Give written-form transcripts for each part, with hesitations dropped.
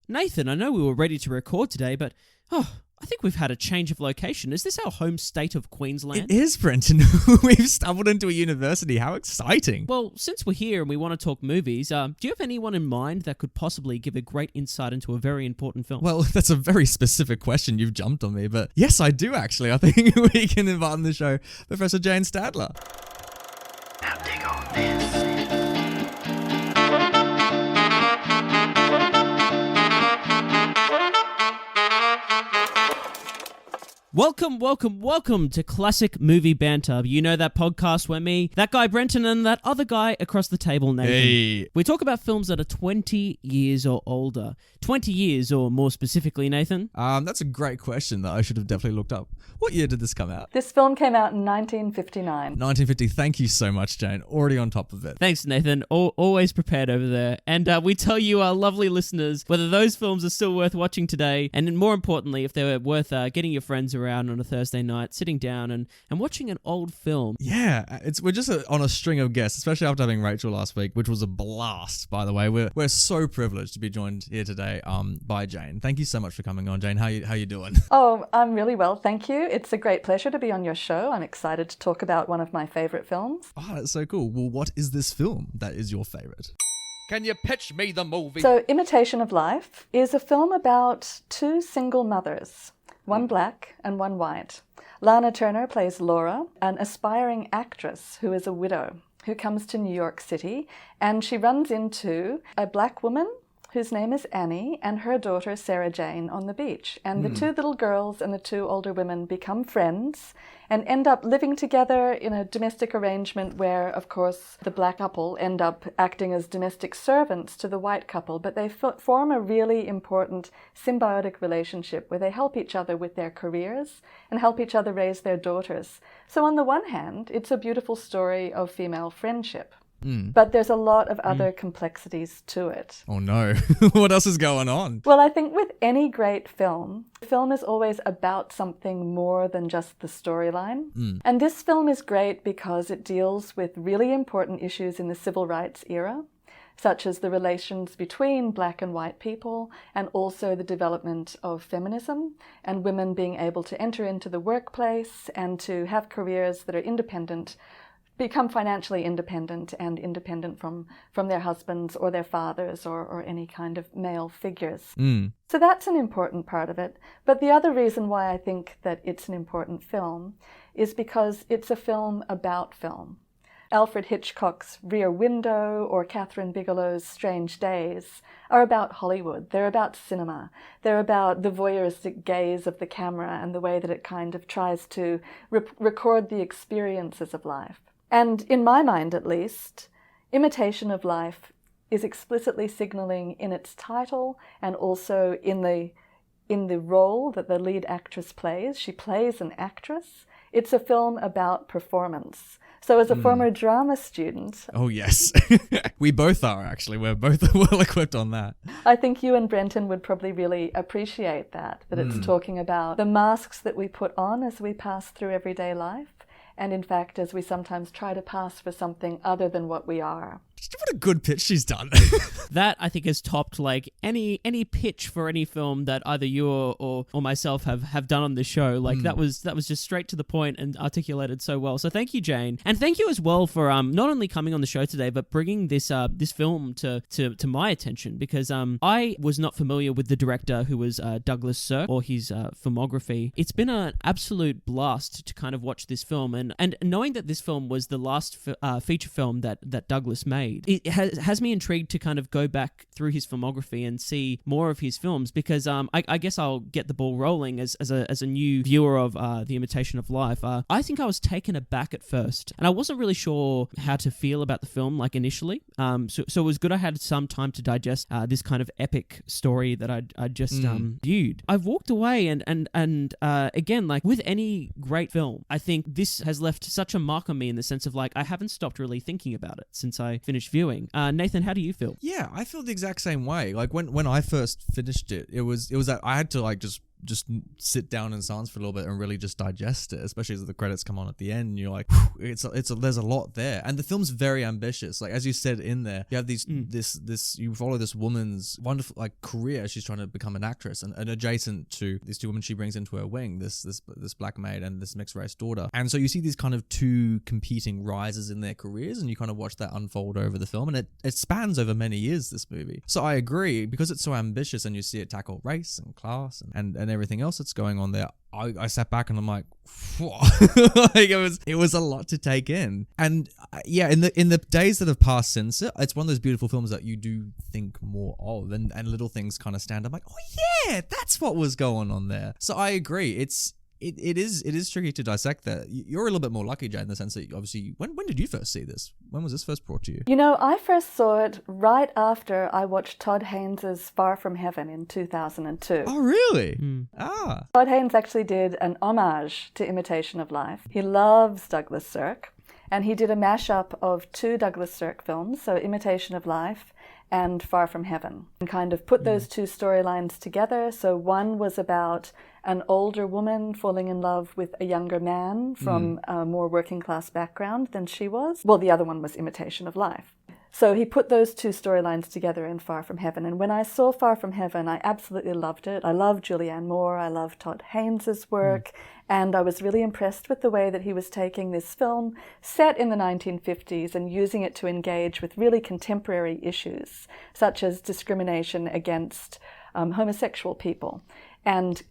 Nathan, I know we were ready to record today, but I think we've had a change of location. Is this our home state of Queensland? It is, Brenton. We've stumbled into a university. How exciting. Well, since we're here and we want to talk movies, do you have anyone in mind that could possibly give a great insight into a very important film? Well, that's a very specific question. You've jumped on me, but yes, I do actually. I think we can invite on the show Professor Jane Stadler. Now dig on this. Welcome to Classic Movie Banter. You know that podcast where me, that guy Brenton, and that other guy across the table, Nathan, Hey. we talk about films that are 20 years or older. 20 years or more specifically, Nathan? That's a great question that I should have definitely looked up. What year did this come out? This film came out in 1959. 1950. Thank you so much, Jane. Already on top of it. Thanks, Nathan. Always prepared over there. And we tell you, our lovely listeners, whether those films are still worth watching today, and more importantly, if they're worth getting your friends around on a Thursday night, sitting down and watching an old film. Yeah, we're just on a string of guests, especially after having Rachel last week, which was a blast, by the way. We're so privileged to be joined here today by Jane. Thank you so much for coming on, Jane. How you doing? Oh, I'm really well, thank you. It's a great pleasure to be on your show. I'm excited to talk about one of my favourite films. Oh, that's so cool. Well, what is this film that is your favourite? Can you pitch me the movie? So, Imitation of Life is a film about two single mothers, one black and one white. Lana Turner plays Laura, an aspiring actress who is a widow, who comes to New York City, and she runs into a black woman whose name is Annie, and her daughter Sarah Jane on the beach. And the two little girls and the two older women become friends and end up living together in a domestic arrangement where, of course, the black couple end up acting as domestic servants to the white couple, but they form a really important symbiotic relationship where they help each other with their careers and help each other raise their daughters. So on the one hand, it's a beautiful story of female friendship. But there's a lot of other complexities to it. Oh no, what else is going on? Well, I think with any great film, the film is always about something more than just the storyline. And this film is great because it deals with really important issues in the civil rights era, such as the relations between black and white people, and also the development of feminism and women being able to enter into the workplace and to have careers that are independent, become financially independent and independent from their husbands or their fathers or any kind of male figures. So that's an important part of it. But the other reason why I think that it's an important film is because it's a film about film. Alfred Hitchcock's Rear Window or Catherine Bigelow's Strange Days are about Hollywood. They're about cinema. They're about the voyeuristic gaze of the camera and the way that it kind of tries to record the experiences of life. And in my mind, at least, Imitation of Life is explicitly signaling in its title and also in the role that the lead actress plays. She plays an actress. It's a film about performance. So as a former drama student... Oh, yes. We both are, actually. We're both well equipped on that. I think you and Brenton would probably really appreciate that it's talking about the masks that we put on as we pass through everyday life. And in fact, as we sometimes try to pass for something other than what we are. What a good pitch she's done. That, I think, has topped like any pitch for any film that either you or myself have done on this show. Like that was just straight to the point and articulated so well. So thank you, Jane, and thank you as well for not only coming on the show today, but bringing this film to my attention, because I was not familiar with the director, who was Douglas Sirk, or his filmography. It's been an absolute blast to kind of watch this film, and knowing that this film was the last feature film that Douglas made. It has me intrigued to kind of go back through his filmography and see more of his films, because I guess I'll get the ball rolling as a new viewer of The Imitation of Life. I think I was taken aback at first, and I wasn't really sure how to feel about the film like initially. So it was good I had some time to digest this kind of epic story that I just viewed. I've walked away and again, like with any great film, I think this has left such a mark on me in the sense of like I haven't stopped really thinking about it since I finished viewing. Nathan, how do you feel? Yeah, I feel the exact same way. Like when I first finished it, it was that I had to like just just sit down in silence for a little bit and really just digest it, especially as the credits come on at the end. And you're like, there's a lot there, and the film's very ambitious. Like as you said in there, you have you follow this woman's wonderful like career. She's trying to become an actress, and adjacent to these two women she brings into her wing, this black maid and this mixed race daughter. And so you see these kind of two competing rises in their careers, and you kind of watch that unfold over the film, and it spans over many years, this movie. So I agree, because it's so ambitious and you see it tackle race and class and everything else that's going on there. I sat back and I'm like, like it was a lot to take in. And yeah, in the days that have passed since it's one of those beautiful films that you do think more of, and little things kind of stand up like, oh yeah, that's what was going on there. So I agree. It is tricky to dissect that. You're a little bit more lucky, Jane, in the sense that obviously, when did you first see this? When was this first brought to you? You know, I first saw it right after I watched Todd Haynes' Far From Heaven in 2002. Oh, really? Todd Haynes actually did an homage to Imitation of Life. He loves Douglas Sirk, and he did a mashup of two Douglas Sirk films, so Imitation of Life and Far From Heaven, and kind of put those two storylines together. So one was about an older woman falling in love with a younger man from a more working class background than she was. Well, the other one was Imitation of Life. So he put those two storylines together in Far From Heaven. And when I saw Far From Heaven, I absolutely loved it. I love Julianne Moore. I love Todd Haynes' work. And I was really impressed with the way that he was taking this film set in the 1950s and using it to engage with really contemporary issues, such as discrimination against homosexual people, and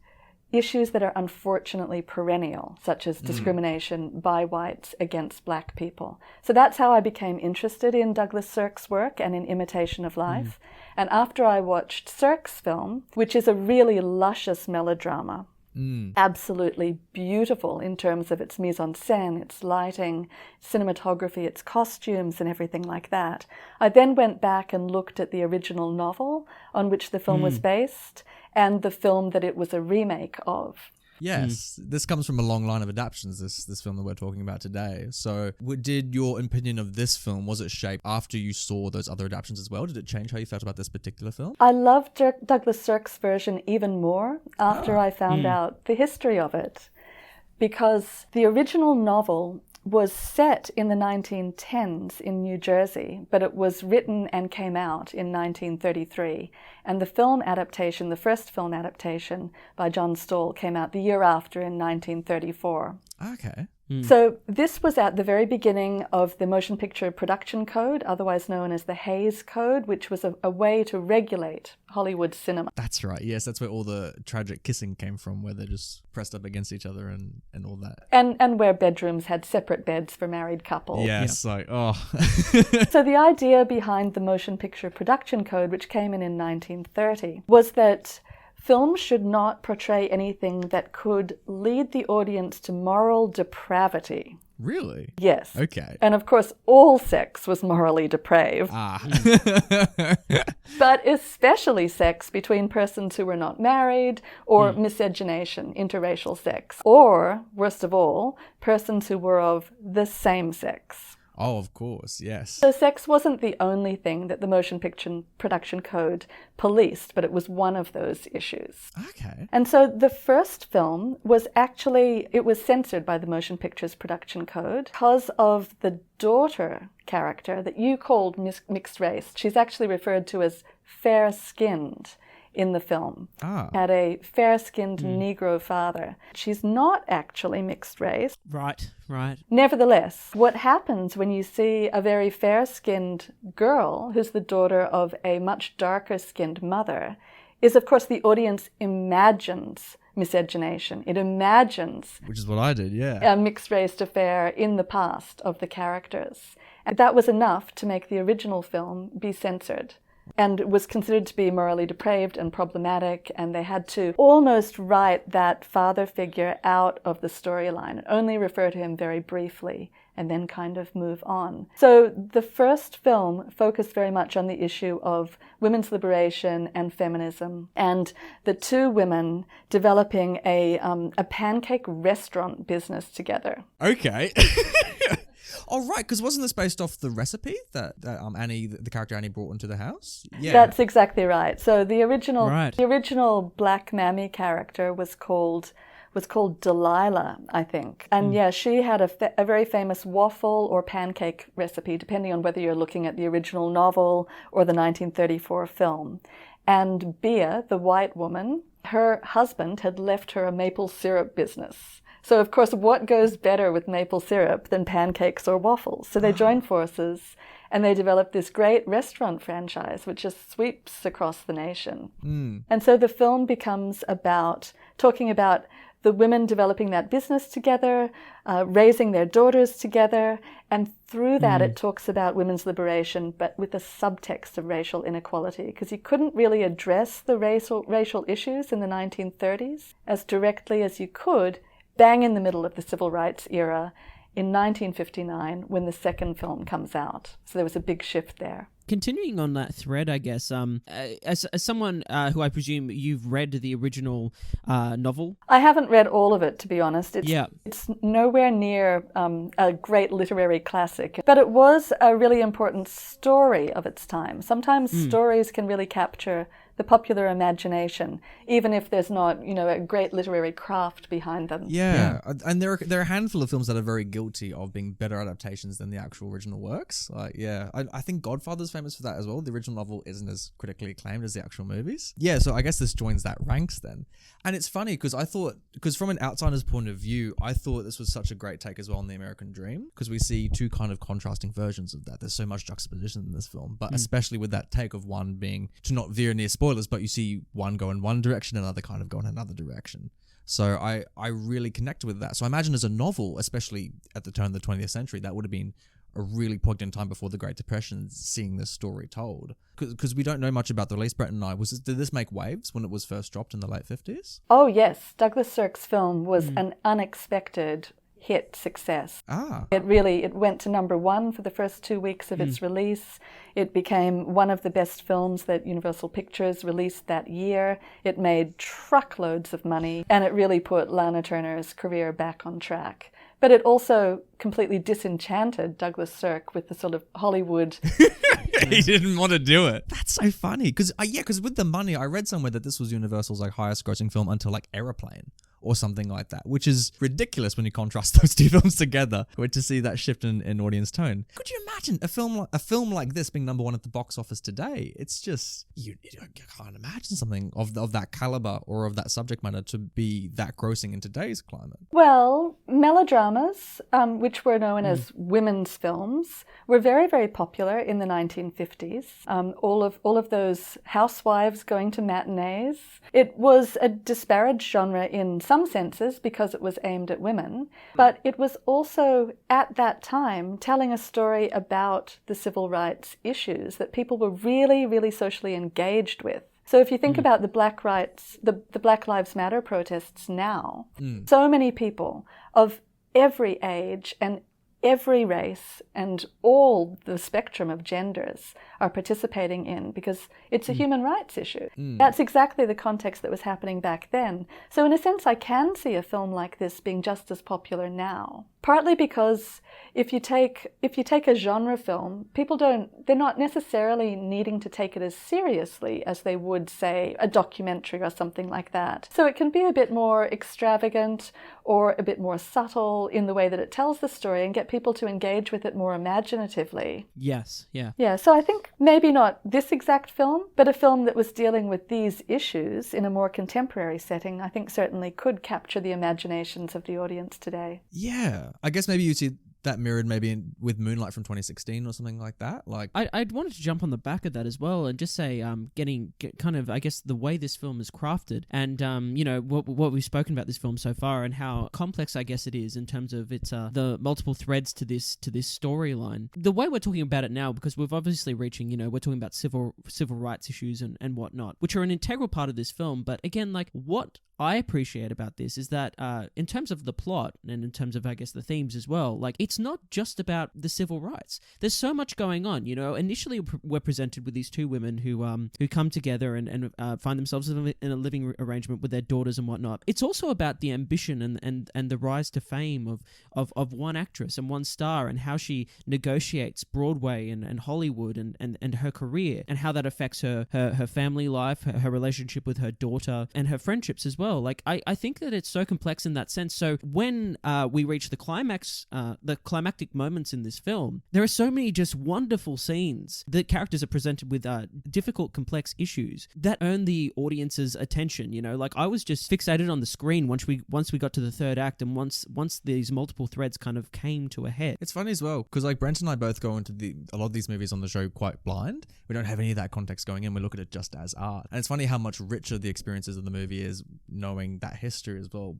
issues that are unfortunately perennial, such as discrimination by whites against black people. So that's how I became interested in Douglas Sirk's work and in Imitation of Life. And after I watched Sirk's film, which is a really luscious melodrama, absolutely beautiful in terms of its mise-en-scène, its lighting, cinematography, its costumes, and everything like that, I then went back and looked at the original novel on which the film was based, and the film that it was a remake of. Yes, this comes from a long line of adaptations, this film that we're talking about today. So did your opinion of this film, was it shaped after you saw those other adaptations as well? Did it change how you felt about this particular film? I loved Douglas Sirk's version even more after I found out the history of it, because the original novel was set in the 1910s in New Jersey, but it was written and came out in 1933. And the film adaptation, the first film adaptation by John Stoll, came out the year after in 1934. Okay. So this was at the very beginning of the Motion Picture Production Code, otherwise known as the Hays Code, which was a way to regulate Hollywood cinema. That's right. Yes, that's where all the tragic kissing came from, where they're just pressed up against each other and all that. And where bedrooms had separate beds for married couples. Yes, like, oh. So the idea behind the Motion Picture Production Code, which came in 1930, was that films should not portray anything that could lead the audience to moral depravity. Really? Yes. Okay. And of course, all sex was morally depraved. But especially sex between persons who were not married, or miscegenation, interracial sex, or, worst of all, persons who were of the same sex. Oh, of course, yes. So sex wasn't the only thing that the Motion Picture Production Code policed, but it was one of those issues. Okay. And so the first film was actually, it was censored by the Motion Pictures Production Code because of the daughter character that you called mixed race. She's actually referred to as fair-skinned in the film. Had a fair-skinned Negro father. She's not actually mixed race. Right. Nevertheless, what happens when you see a very fair-skinned girl who's the daughter of a much darker-skinned mother is, of course, the audience imagines miscegenation. It imagines... Which is what I did, yeah. ...a mixed-race affair in the past of the characters. And that was enough to make the original film be censored, and was considered to be morally depraved and problematic, and they had to almost write that father figure out of the storyline and only refer to him very briefly and then kind of move on. So the first film focused very much on the issue of women's liberation and feminism, and the two women developing a pancake restaurant business together. Okay. Oh, right, because wasn't this based off the recipe that Annie, the character Annie, brought into the house? Yeah. That's exactly right. So the original Right. Black Mammy character was called Delilah, I think. And yeah, she had a very famous waffle or pancake recipe, depending on whether you're looking at the original novel or the 1934 film. And Bea, the white woman, her husband had left her a maple syrup business. So, of course, what goes better with maple syrup than pancakes or waffles? So they joined forces and they developed this great restaurant franchise, which just sweeps across the nation. And so the film becomes talking about the women developing that business together, raising their daughters together, and through that it talks about women's liberation, but with a subtext of racial inequality, because you couldn't really address the racial issues in the 1930s as directly as you could bang in the middle of the civil rights era in 1959 when the second film comes out. So there was a big shift there. Continuing on that thread, I guess, as someone who I presume you've read the original novel. I haven't read all of it, to be honest. It's nowhere near a great literary classic, but it was a really important story of its time. Sometimes stories can really capture the popular imagination, even if there's not, a great literary craft behind them. Yeah. And there are a handful of films that are very guilty of being better adaptations than the actual original works. I think Godfather's famous for that as well. The original novel isn't as critically acclaimed as the actual movies. Yeah, so I guess this joins that ranks then. And it's funny because from an outsider's point of view, I thought this was such a great take as well on the American Dream, because we see two kind of contrasting versions of that. There's so much juxtaposition in this film, but especially with that take of one being, to not veer near spoilers, but you see one go in one direction, another kind of go in another direction. So I really connected with that. So I imagine as a novel, especially at the turn of the 20th century, that would have been a really poignant time before the Great Depression, seeing this story told. Because we don't know much about the release. Brett and I, did this make waves when it was first dropped in the late 50s? Oh, yes. Douglas Sirk's film was an unexpected hit success. It went to number one for the first 2 weeks of its release. It became one of the best films that Universal Pictures released that year. It made truckloads of money, and it really put Lana Turner's career back on track. But it also completely disenchanted Douglas Sirk with the sort of Hollywood. He didn't want to do it. That's so funny. Because with the money, I read somewhere that this was Universal's highest grossing film until Aeroplane or something like that, which is ridiculous when you contrast those two films together. To see that shift in audience tone. Could you imagine a film like this being number one at the box office today? It's just, you can't imagine something of that caliber or of that subject matter to be that grossing in today's climate. Well, melodramas, which were known as women's films, were very, very popular in the 1950s. All of those housewives going to matinees. It was a disparaged genre in some senses because it was aimed at women, but it was also at that time telling a story about the civil rights issues that people were really, really socially engaged with. So if you think about the Black Lives Matter protests now, so many people of every age and every race and all the spectrum of genders are participating in, because it's a human rights issue. That's exactly the context that was happening back then. So in a sense, I can see a film like this being just as popular now. Partly because if you take a genre film, they're not necessarily needing to take it as seriously as they would, say, a documentary or something like that. So it can be a bit more extravagant or a bit more subtle in the way that it tells the story and get people to engage with it more imaginatively. Yes, yeah. Yeah, so I think maybe not this exact film, but a film that was dealing with these issues in a more contemporary setting, I think certainly could capture the imaginations of the audience today. Yeah. I guess maybe you see that mirrored maybe with Moonlight from 2016 or something like that. I'd wanted to jump on the back of that as well and just say, kind of, I guess, the way this film is crafted and, what we've spoken about this film so far and how complex, I guess, it is in terms of its the multiple threads to this storyline. The way we're talking about it now, because we're obviously reaching, we're talking about civil rights issues and whatnot, which are an integral part of this film. But again, what I appreciate about this is that in terms of the plot and in terms of, I guess, the themes as well, like, it's not just about the civil rights. There's so much going on, you know. Initially, we're presented with these two women who come together and find themselves in a living arrangement with their daughters and whatnot. It's also about the ambition and the rise to fame of one actress and one star, and how she negotiates Broadway and Hollywood and her career, and how that affects her family life, her relationship with her daughter, and her friendships as well. Like, I think that it's so complex in that sense. So when we reach the climax, the climactic moments in this film, there are so many just wonderful scenes. The characters are presented with difficult, complex issues that earn the audience's attention. You know, like, I was just fixated on the screen once we got to the third act, and once these multiple threads kind of came to a head. It's funny as well, because like Brent and I both go into a lot of these movies on the show quite blind. We don't have any of that context going in. We look at it just as art. And it's funny how much richer the experiences of the movie is, knowing that history as well,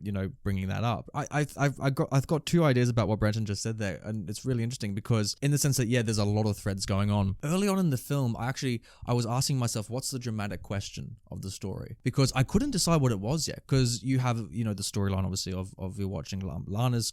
you know, bringing that up. I've got two ideas about what Brenton just said there, and it's really interesting because in the sense that, yeah, there's a lot of threads going on. Early on in the film, I was asking myself, what's the dramatic question of the story? Because I couldn't decide what it was yet, because you have, you know, the storyline obviously of you're watching Laura's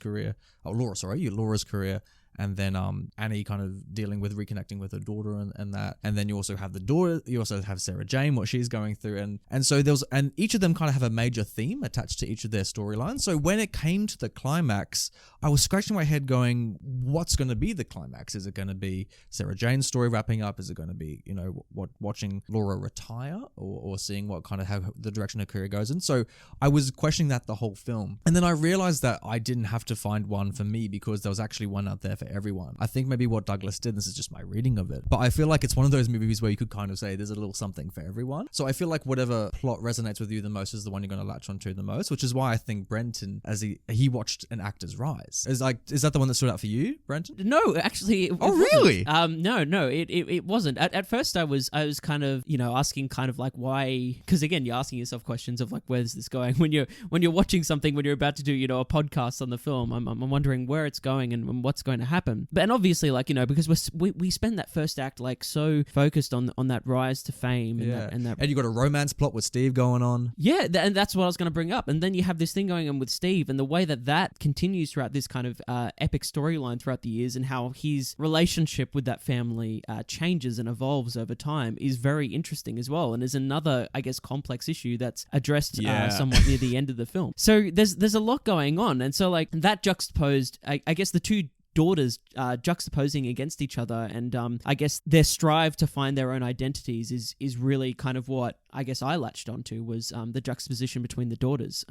career, and then Annie kind of dealing with reconnecting with her daughter and that, and then you also have the daughter, you also have Sarah Jane, what she's going through, and so and each of them kind of have a major theme attached to each of their storylines. So when it came to the climax, I was scratching my head going, what's going to be the climax? Is it going to be Sarah Jane's story wrapping up? Is it going to be, you know, watching Laura retire, or seeing what kind of how the direction her career goes in? So I was questioning that the whole film, and then I realized that I didn't have to find one for me, because there was actually one out there for everyone. I think maybe what Douglas did, this is just my reading of it, but I feel like it's one of those movies where you could kind of say there's a little something for everyone. So I feel like whatever plot resonates with you the most is the one you're going to latch onto the most, which is why I think Brenton, as he watched An Actor's Rise, is that the one that stood out for you, Brenton? No, actually, it really? No, it wasn't. At first, I was kind of, you know, asking kind of like why, because again, you're asking yourself questions of like, where's this going? When you're watching something, when you're about to do, you know, a podcast on the film, I'm wondering where it's going and what's going to happen. But and obviously, like, you know, because we spend that first act like so focused on that rise to fame, and you got a romance plot with Steve going on. Yeah, and that's what I was going to bring up. And then you have this thing going on with Steve, and the way that continues throughout this kind of epic storyline throughout the years, and how his relationship with that family changes and evolves over time is very interesting as well, and is another, I guess, complex issue that's addressed somewhat near the end of the film. So there's a lot going on, and so like that juxtaposed, I guess the two daughters juxtaposing against each other, and I guess their strive to find their own identities is really kind of what I guess I latched onto, was the juxtaposition between the daughters,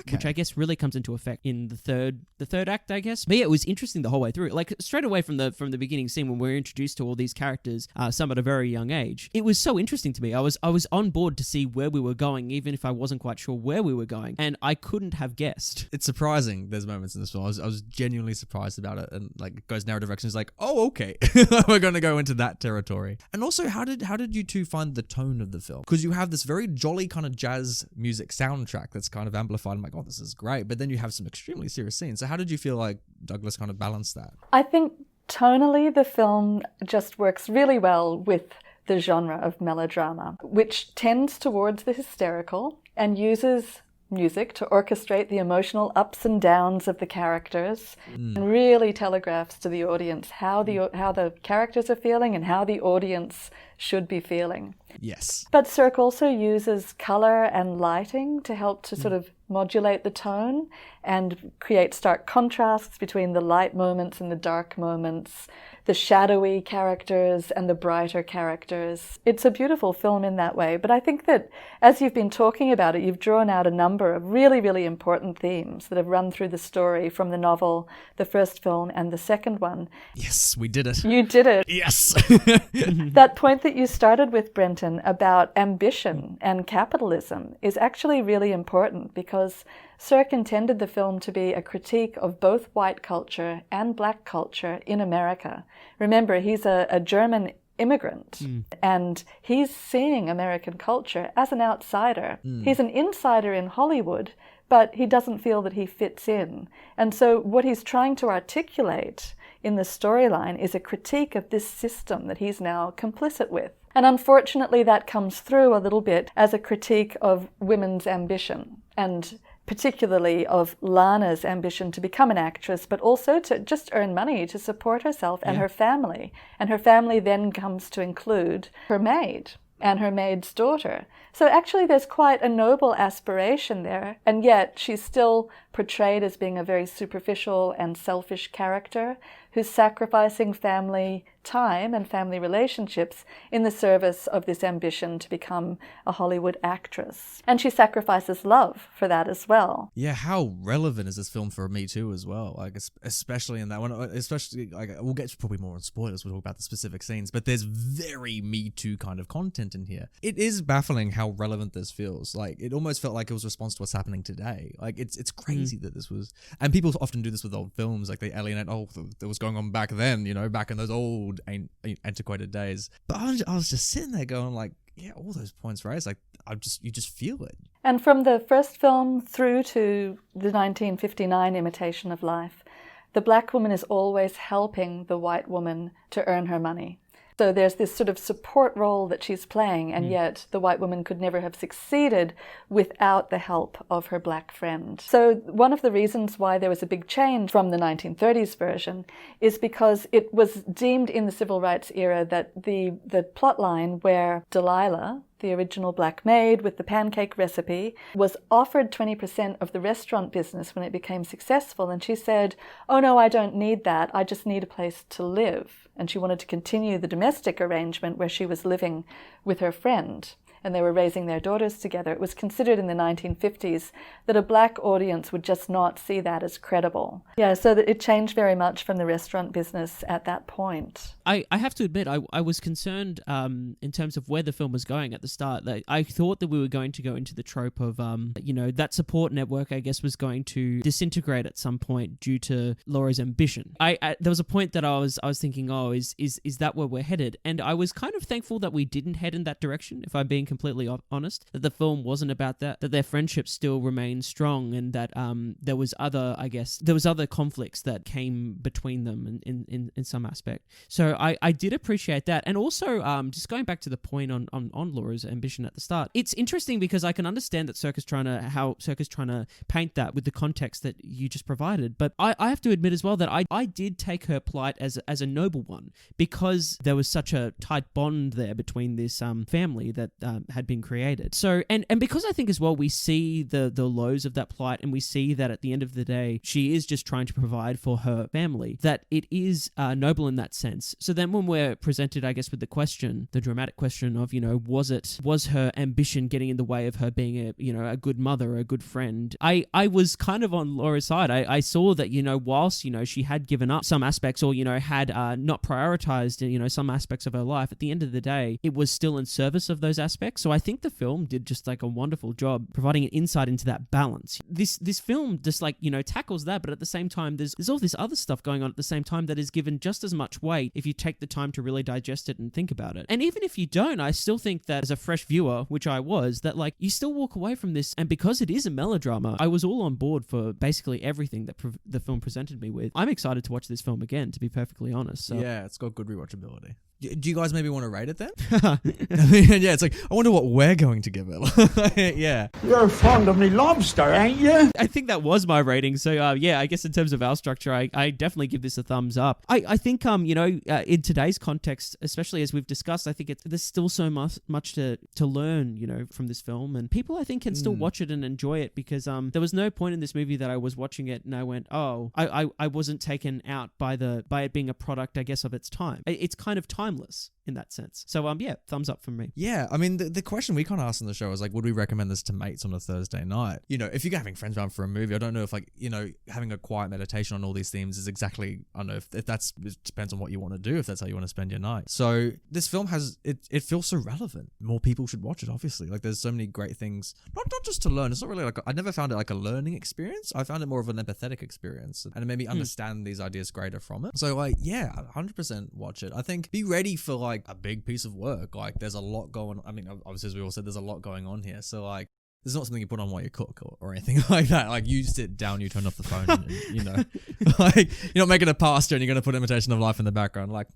which I guess really comes into effect in the third act, I guess. But yeah, it was interesting the whole way through. Like straight away from the beginning scene, when we're introduced to all these characters, some at a very young age, it was so interesting to me. I was on board to see where we were going, even if I wasn't quite sure where we were going, and I couldn't have guessed. It's surprising. There's moments in this film I was genuinely surprised about it, and like it goes narrative direction. It's like, oh, okay, we're going to go into that territory. And also, how did you two find the tone of the film? Because you have this very jolly kind of jazz music soundtrack that's kind of amplified. I'm like, oh, this is great. But then you have some extremely serious scenes. So how did you feel like Douglas kind of balanced that? I think tonally the film just works really well with the genre of melodrama, which tends towards the hysterical and uses music to orchestrate the emotional ups and downs of the characters, and really telegraphs to the audience how the characters are feeling and how the audience should be feeling. Yes. But Cirque also uses color and lighting to help to sort of modulate the tone and create stark contrasts between the light moments and the dark moments, the shadowy characters and the brighter characters. It's a beautiful film in that way, but I think that as you've been talking about it, you've drawn out a number of really, really important themes that have run through the story from the novel, the first film, and the second one. Yes, we did it. You did it. Yes. That point that you started with, Brenton, about ambition and capitalism is actually really important, because Cirque intended the film to be a critique of both white culture and black culture in America. Remember, he's a German immigrant, and he's seeing American culture as an outsider. He's an insider in Hollywood, but he doesn't feel that he fits in. And so what he's trying to articulate in the storyline is a critique of this system that he's now complicit with. And unfortunately, that comes through a little bit as a critique of women's ambition, and particularly of Lana's ambition to become an actress, but also to just earn money to support herself and her family. And her family then comes to include her maid and her maid's daughter. So actually there's quite a noble aspiration there, and yet she's still portrayed as being a very superficial and selfish character who's sacrificing family time and family relationships in the service of this ambition to become a Hollywood actress. And she sacrifices love for that as well. Yeah, how relevant is this film for Me Too as well? Like, especially in that one, especially, like, we'll get probably more on spoilers, we'll talk about the specific scenes, but there's very Me Too kind of content in here. It is baffling how relevant this feels. Like, it almost felt like it was a response to what's happening today. Like, it's crazy that this was, and people often do this with old films, like they alienate, that was going on back then, you know, back in those old antiquated days. But I was just sitting there going like, yeah, all those points raised, like you just feel it. And from the first film through to the 1959 Imitation of Life, the black woman is always helping the white woman to earn her money. So there's this sort of support role that she's playing, and yet the white woman could never have succeeded without the help of her black friend. So one of the reasons why there was a big change from the 1930s version is because it was deemed in the civil rights era that the plot line where Delilah, the original black maid with the pancake recipe, was offered 20% of the restaurant business when it became successful. And she said, oh no, I don't need that. I just need a place to live. And she wanted to continue the domestic arrangement where she was living with her friend, and they were raising their daughters together. It was considered in the 1950s that a black audience would just not see that as credible. Yeah, so that it changed very much from the restaurant business at that point. I have to admit, I was concerned in terms of where the film was going at the start. Like, I thought that we were going to go into the trope of, that support network, I guess, was going to disintegrate at some point due to Laura's ambition. There was a point that I was thinking, is that where we're headed? And I was kind of thankful that we didn't head in that direction, if I'm being completely honest, that the film wasn't about that their friendship still remained strong, and that there was other conflicts that came between them in some aspect. So I did appreciate that. And also, just going back to the point on Laura's ambition at the start, it's interesting because I can understand that how Circa's trying to paint that with the context that you just provided. But I have to admit as well that I did take her plight as a noble one, because there was such a tight bond there between this family that had been created. So, and because I think as well, we see the lows of that plight, and we see that at the end of the day, she is just trying to provide for her family, that it is noble in that sense. So then when we're presented, I guess, with the dramatic question of, was her ambition getting in the way of her being a good mother, a good friend? I was kind of on Laura's side. I saw that, whilst, she had given up some aspects, or, had not prioritized, some aspects of her life, at the end of the day, it was still in service of those aspects. So I think the film did just like a wonderful job providing an insight into that balance. This film just tackles that, but at the same time, there's all this other stuff going on at the same time that is given just as much weight if you take the time to really digest it and think about it. And even if you don't, I still think that as a fresh viewer, which I was, that you still walk away from this, and because it is a melodrama, I was all on board for basically everything that the film presented me with. I'm excited to watch this film again, to be perfectly honest. So. Yeah, it's got good rewatchability. Do you guys maybe want to rate it then? I mean, yeah, it's like, I wonder what we're going to give it. Yeah. You're fond of me lobster, ain't you? I think that was my rating. So, I guess in terms of our structure, I definitely give this a thumbs up. I think, in today's context, especially as we've discussed, I think there's still so much to learn, from this film. And people, I think, can still watch it and enjoy it, because there was no point in this movie that I was watching it and I went, I wasn't taken out by it being a product, I guess, of its time. It's kind of timeless in that sense. So thumbs up from me. Yeah, I mean, the question we kind of asked on the show is like, would we recommend this to mates on a Thursday night? If you're having friends around for a movie, I don't know if having a quiet meditation on all these themes is exactly, I don't know if that's, it depends on what you want to do, if that's how you want to spend your night. So this film it feels so relevant. More people should watch it, obviously. Like, there's so many great things, not just to learn. It's not really I never found it like a learning experience. I found it more of an empathetic experience, and it made me understand these ideas greater from it. So 100% watch it. I think be ready for a big piece of work. There's a lot going on. I mean, obviously, as we all said, there's a lot going on here. So It's not something you put on while you cook or anything like that. Like, you sit down, you turn off the phone, and, you know, like, you're not making a pasta and you're going to put Imitation of Life in the background. Like,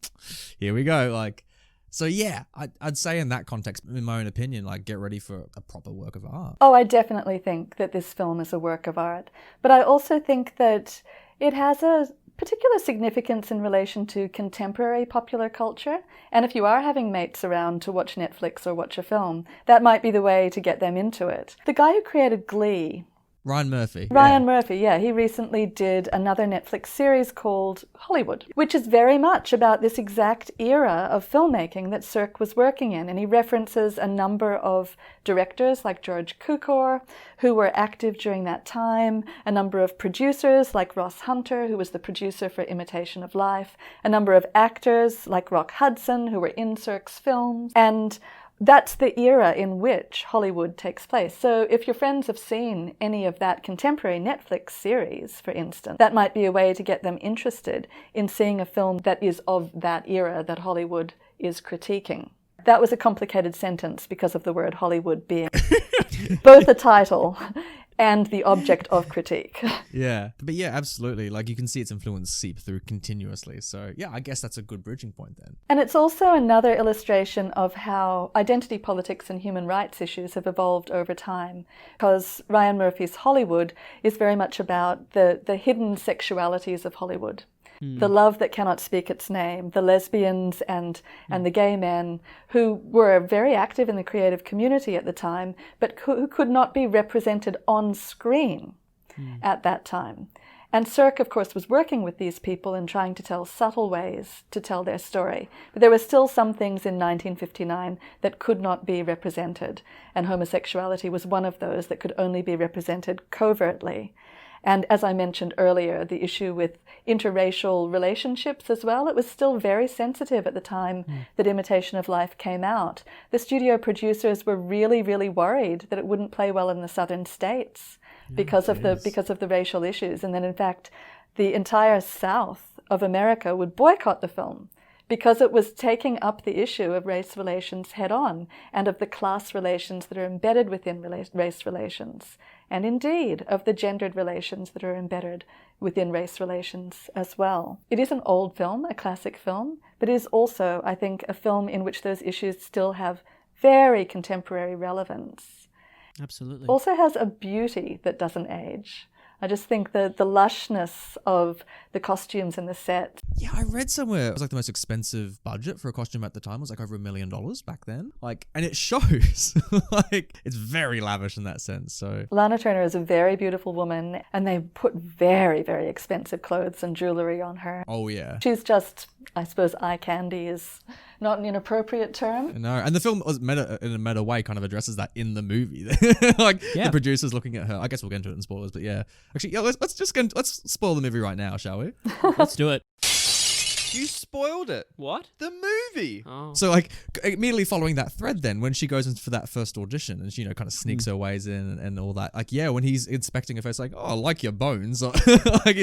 here we go. Like, so yeah, I'd say in that context, in my own opinion, like, get ready for a proper work of art. Oh, I definitely think that this film is a work of art. But I also think that it has a particular significance in relation to contemporary popular culture. And if you are having mates around to watch Netflix or watch a film, that might be the way to get them into it. The guy who created Glee, Ryan Murphy. Murphy, he recently did another Netflix series called Hollywood, which is very much about this exact era of filmmaking that Cirque was working in. And he references a number of directors like George Cukor, who were active during that time, a number of producers like Ross Hunter, who was the producer for Imitation of Life, a number of actors like Rock Hudson, who were in Cirque's films, and that's the era in which Hollywood takes place. So if your friends have seen any of that contemporary Netflix series, for instance, that might be a way to get them interested in seeing a film that is of that era that Hollywood is critiquing. That was a complicated sentence because of the word Hollywood being both the title and the object of critique. Yeah. But yeah, absolutely. Like, you can see its influence seep through continuously. So yeah, I guess that's a good bridging point then. And it's also another illustration of how identity politics and human rights issues have evolved over time. Because Ryan Murphy's Hollywood is very much about the hidden sexualities of Hollywood. The love that cannot speak its name, the lesbians and the gay men who were very active in the creative community at the time, but who could not be represented on screen at that time. And Cirque, of course, was working with these people and trying to tell subtle ways to tell their story. But there were still some things in 1959 that could not be represented, and homosexuality was one of those that could only be represented covertly. And as I mentioned earlier, the issue with interracial relationships as well, it was still very sensitive at the time that Imitation of Life came out. The studio producers were really, really worried that it wouldn't play well in the southern states because of the racial issues. And then, in fact, the entire South of America would boycott the film because it was taking up the issue of race relations head on and of the class relations that are embedded within race relations. And indeed, of the gendered relations that are embedded within race relations as well. It is an old film, a classic film, but it is also, I think, a film in which those issues still have very contemporary relevance. Absolutely. Also has a beauty that doesn't age. I just think the lushness of the costumes and the set. Yeah, I read somewhere it was like the most expensive budget for a costume at the time was like over $1 million back then. Like, and it shows. Like, it's very lavish in that sense. So Lana Turner is a very beautiful woman, and they put very, very expensive clothes and jewelry on her. Oh yeah. She's just, I suppose, eye candy is not an inappropriate term. No, and the film was in a meta way kind of addresses that in the movie. Like, the producers looking at her. I guess we'll get into it in spoilers, but yeah. Actually, yeah, let's spoil the movie right now, shall we? Let's do it. You spoiled it. What? The movie. Oh. So, like, immediately following that thread then, when she goes in for that first audition and she, you know, kind of sneaks her ways in and all that, like, yeah, when he's inspecting her face, like, oh, I like your bones. Like,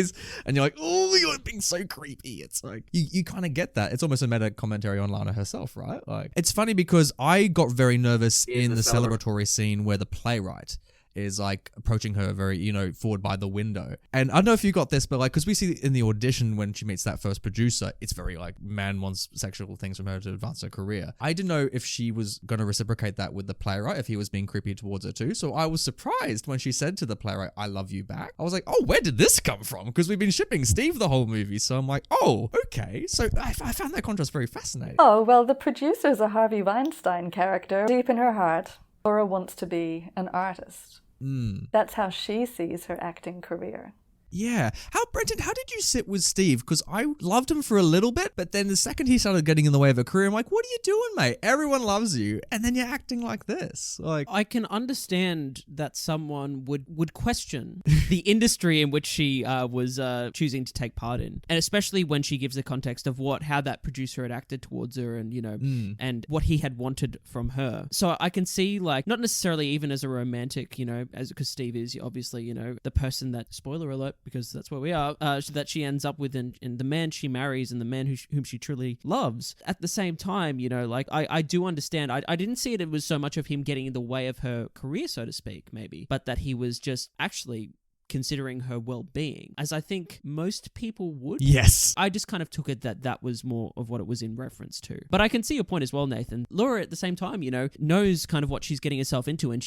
and you're like, oh, you're being so creepy. It's like, you kind of get that. It's almost a meta commentary on Lana herself, right? Like, it's funny because I got very nervous in the celebratory scene where the playwright is like approaching her very, you know, forward by the window. And I don't know if you got this, but like, because we see in the audition when she meets that first producer, it's very like, man wants sexual things from her to advance her career. I didn't know if she was going to reciprocate that with the playwright, if he was being creepy towards her too. So I was surprised when she said to the playwright, I love you back. I was like, oh, where did this come from? Because we've been shipping Steve the whole movie. So I'm like, oh, okay. So I found that contrast very fascinating. Oh, well, the producer's a Harvey Weinstein character. Deep in her heart, Laura wants to be an artist. That's how she sees her acting career. Yeah. Brenton, how did you sit with Steve? Because I loved him for a little bit, but then the second he started getting in the way of a career, I'm like, what are you doing, mate? Everyone loves you. And then you're acting like this. Like, I can understand that someone would question the industry in which she was choosing to take part in. And especially when she gives the context of how that producer had acted towards her and, you know, and what he had wanted from her. So I can see, like, not necessarily even as a romantic, you know, because Steve is obviously, you know, the person that, spoiler alert, because that's where we are, that she ends up with in the man she marries and the man whom she truly loves. At the same time, you know, like I do understand. I didn't see it was so much of him getting in the way of her career, so to speak, maybe, but that he was just actually considering her well-being, as I think most people would. Yes. I just kind of took it that was more of what it was in reference to. But I can see your point as well, Nathan. Laura, at the same time, you know, knows kind of what she's getting herself into, and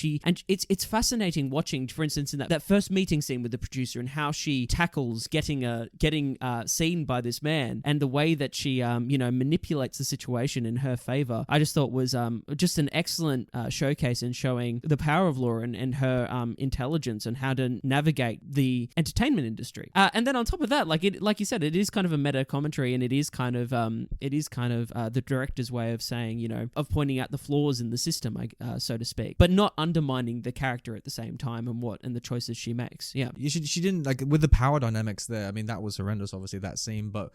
it's fascinating watching, for instance, in that first meeting scene with the producer and how she tackles getting seen by this man, and the way that she manipulates the situation in her favor. I just thought was just an excellent showcase in showing the power of Laura and her intelligence and how to navigate the entertainment industry. And then on top of that, like you said, it is kind of a meta commentary, and it is kind of the director's way of saying, you know, of pointing out the flaws in the system, so to speak, but not undermining the character at the same time and the choices she makes. Yeah, she didn't, like, with the power dynamics there. I mean, that was horrendous, obviously, that scene, but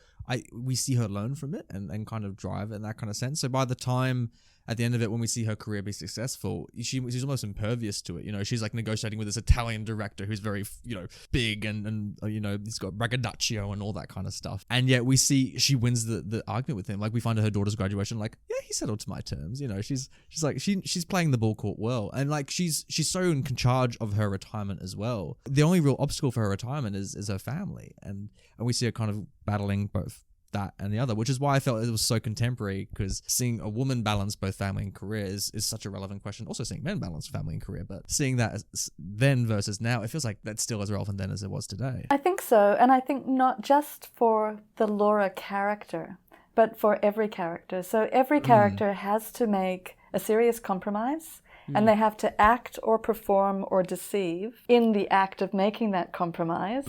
we see her learn from it and kind of drive it in that kind of sense. So by the time, at the end of it, when we see her career be successful, she's almost impervious to it. You know, she's like negotiating with this Italian director who's very, you know, big and you know, he's got braggadocio and all that kind of stuff. And yet we see she wins the argument with him. Like, we find at her daughter's graduation, like, yeah, he settled to my terms. You know, she's like, she's playing the ball court well. And like, she's so in charge of her retirement as well. The only real obstacle for her retirement is her family. And we see her kind of battling both that and the other, which is why I felt it was so contemporary, because seeing a woman balance both family and career is such a relevant question. Also seeing men balance family and career, but seeing that then versus now, it feels like that's still as relevant then as it was today. I think so, and I think not just for the Laura character, but for every character. So every character has to make a serious compromise, and they have to act or perform or deceive in the act of making that compromise.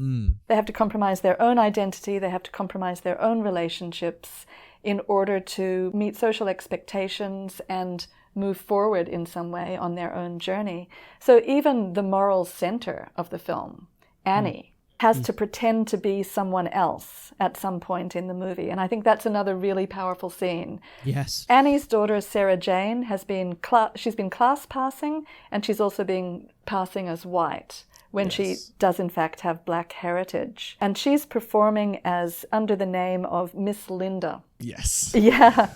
They have to compromise their own identity, they have to compromise their own relationships in order to meet social expectations and move forward in some way on their own journey. So even the moral center of the film, Annie, has to pretend to be someone else at some point in the movie. And I think that's another really powerful scene. Yes. Annie's daughter, Sarah Jane, she's been class passing, and she's also been passing as white when she does in fact have black heritage. And she's performing as under the name of Miss Linda. Yes. Yeah.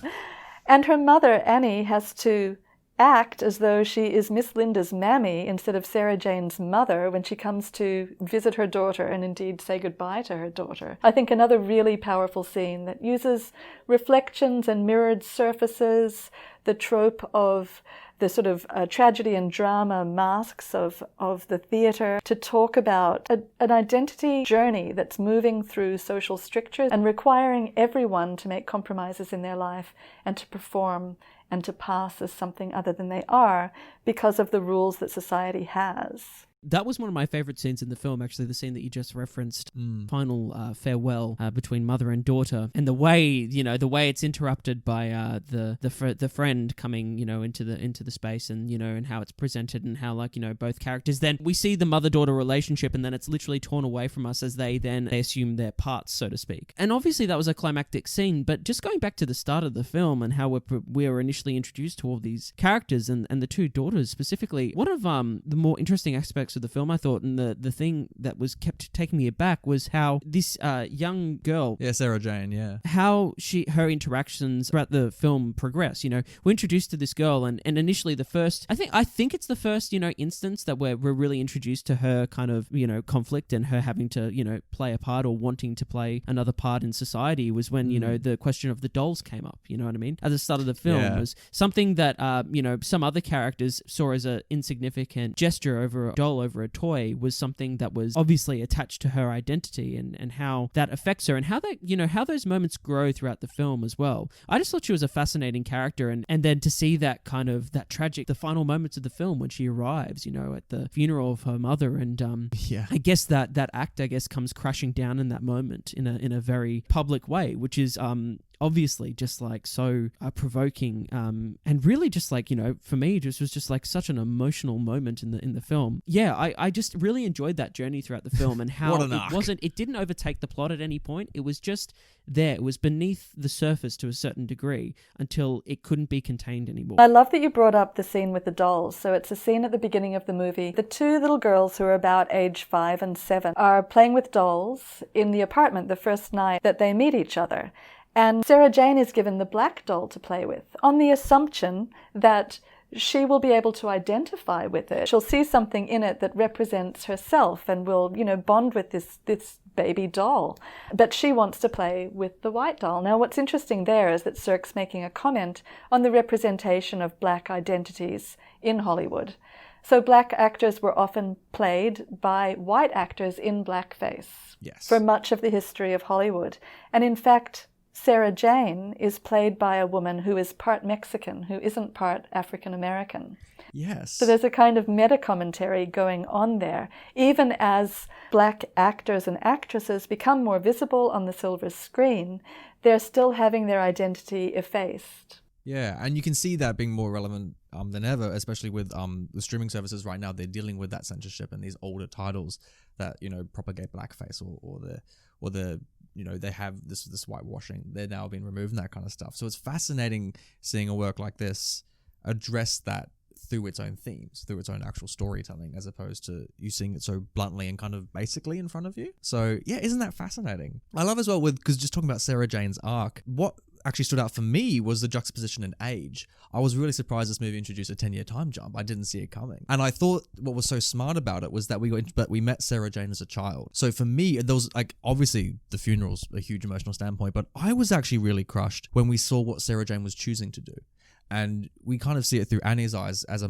And her mother, Annie, has to act as though she is Miss Linda's mammy instead of Sarah Jane's mother when she comes to visit her daughter and indeed say goodbye to her daughter. I think another really powerful scene that uses reflections and mirrored surfaces, the trope of the sort of tragedy and drama masks of the theatre, to talk about an identity journey that's moving through social strictures and requiring everyone to make compromises in their life and to perform and to pass as something other than they are because of the rules that society has. That was one of my favorite scenes in the film, actually, the scene that you just referenced, final farewell between mother and daughter, and the way it's interrupted by the friend coming, you know, into the space, and you know, and how it's presented, and how, like, you know, both characters, then we see the mother-daughter relationship, and then it's literally torn away from us as they assume their parts, so to speak. And obviously that was a climactic scene, but just going back to the start of the film and how we were initially introduced to all these characters and the two daughters specifically, one of the more interesting aspects of the film, I thought, and the thing that was kept taking me aback, was how this young girl, Sarah Jane, how her interactions throughout the film progress. You know, we're introduced to this girl, and initially I think it's the first, you know, instance that we're really introduced to her kind of, you know, conflict and her having to, you know, play a part or wanting to play another part in society, was when, you know, the question of the dolls came up, you know what I mean? At the start of the film, it was something that, you know, some other characters saw as an insignificant gesture over a doll, over a toy, was something that was obviously attached to her identity, and how that affects her, and how that, you know, how those moments grow throughout the film as well. I just thought she was a fascinating character, and then to see that kind of, that tragic, the final moments of the film when she arrives, you know, at the funeral of her mother, and I guess that act, I guess, comes crashing down in that moment in a very public way, which is obviously just like so provoking, and really just like, you know, for me, just was just like such an emotional moment in the film. Yeah, I just really enjoyed that journey throughout the film, and how it didn't overtake the plot at any point. It was just there. It was beneath the surface to a certain degree until it couldn't be contained anymore. I love that you brought up the scene with the dolls. So it's a scene at the beginning of the movie. The two little girls, who are about age 5 and 7, are playing with dolls in the apartment the first night that they meet each other. And Sarah Jane is given the black doll to play with on the assumption that she will be able to identify with it. She'll see something in it that represents herself and will, you know, bond with this baby doll. But she wants to play with the white doll. Now, what's interesting there is that Cirque's making a comment on the representation of black identities in Hollywood. So black actors were often played by white actors in blackface for much of the history of Hollywood. And in fact, Sarah Jane is played by a woman who is part Mexican, who isn't part African American. Yes. So there's a kind of meta-commentary going on there. Even as black actors and actresses become more visible on the silver screen, they're still having their identity effaced. Yeah, and you can see that being more relevant than ever, especially with the streaming services right now. They're dealing with that censorship and these older titles that, you know, propagate blackface or the you know, they have this whitewashing. They're now being removed and that kind of stuff. So it's fascinating seeing a work like this address that through its own themes, through its own actual storytelling, as opposed to you seeing it so bluntly and kind of basically in front of you. So yeah, isn't that fascinating? I love as well because just talking about Sarah Jane's arc, what actually stood out for me was the juxtaposition in age. I was really surprised this movie introduced a 10-year time jump. I didn't see it coming. And I thought what was so smart about it was that we met Sarah Jane as a child. So for me, there was like, obviously the funeral's a huge emotional standpoint, but I was actually really crushed when we saw what Sarah Jane was choosing to do. And we kind of see it through Annie's eyes as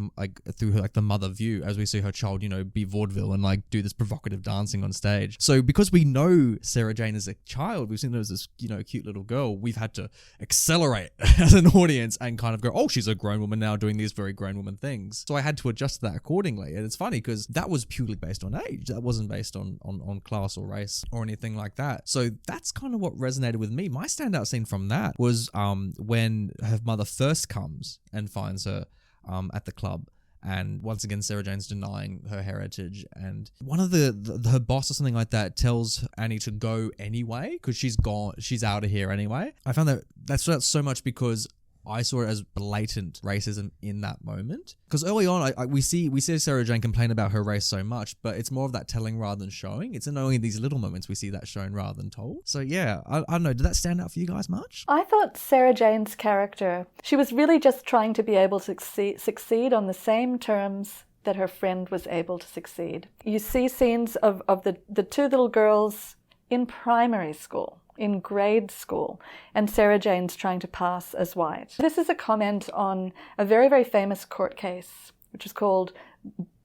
through her, like the mother view, as we see her child, you know, be vaudeville and like do this provocative dancing on stage. So because we know Sarah Jane as a child, we've seen her as this, you know, cute little girl, we've had to accelerate as an audience and kind of go, oh, she's a grown woman now doing these very grown woman things. So I had to adjust that accordingly. And it's funny because that was purely based on age. That wasn't based on class or race or anything like that. So that's kind of what resonated with me. My standout scene from that was when her mother first comes and finds her at the club, and once again Sarah Jane's denying her heritage, and one of her boss or something like that tells Annie to go anyway because she's out of here anyway. I found that stood out so much because I saw it as blatant racism in that moment. Because early on, we see Sarah Jane complain about her race so much, but it's more of that telling rather than showing. It's in only these little moments we see that shown rather than told. So yeah, I don't know. Did that stand out for you guys much? I thought Sarah Jane's character, she was really just trying to be able to succeed on the same terms that her friend was able to succeed. You see scenes of the two little girls in primary school, in grade school, and Sarah Jane's trying to pass as white. This is a comment on a very, very famous court case, which is called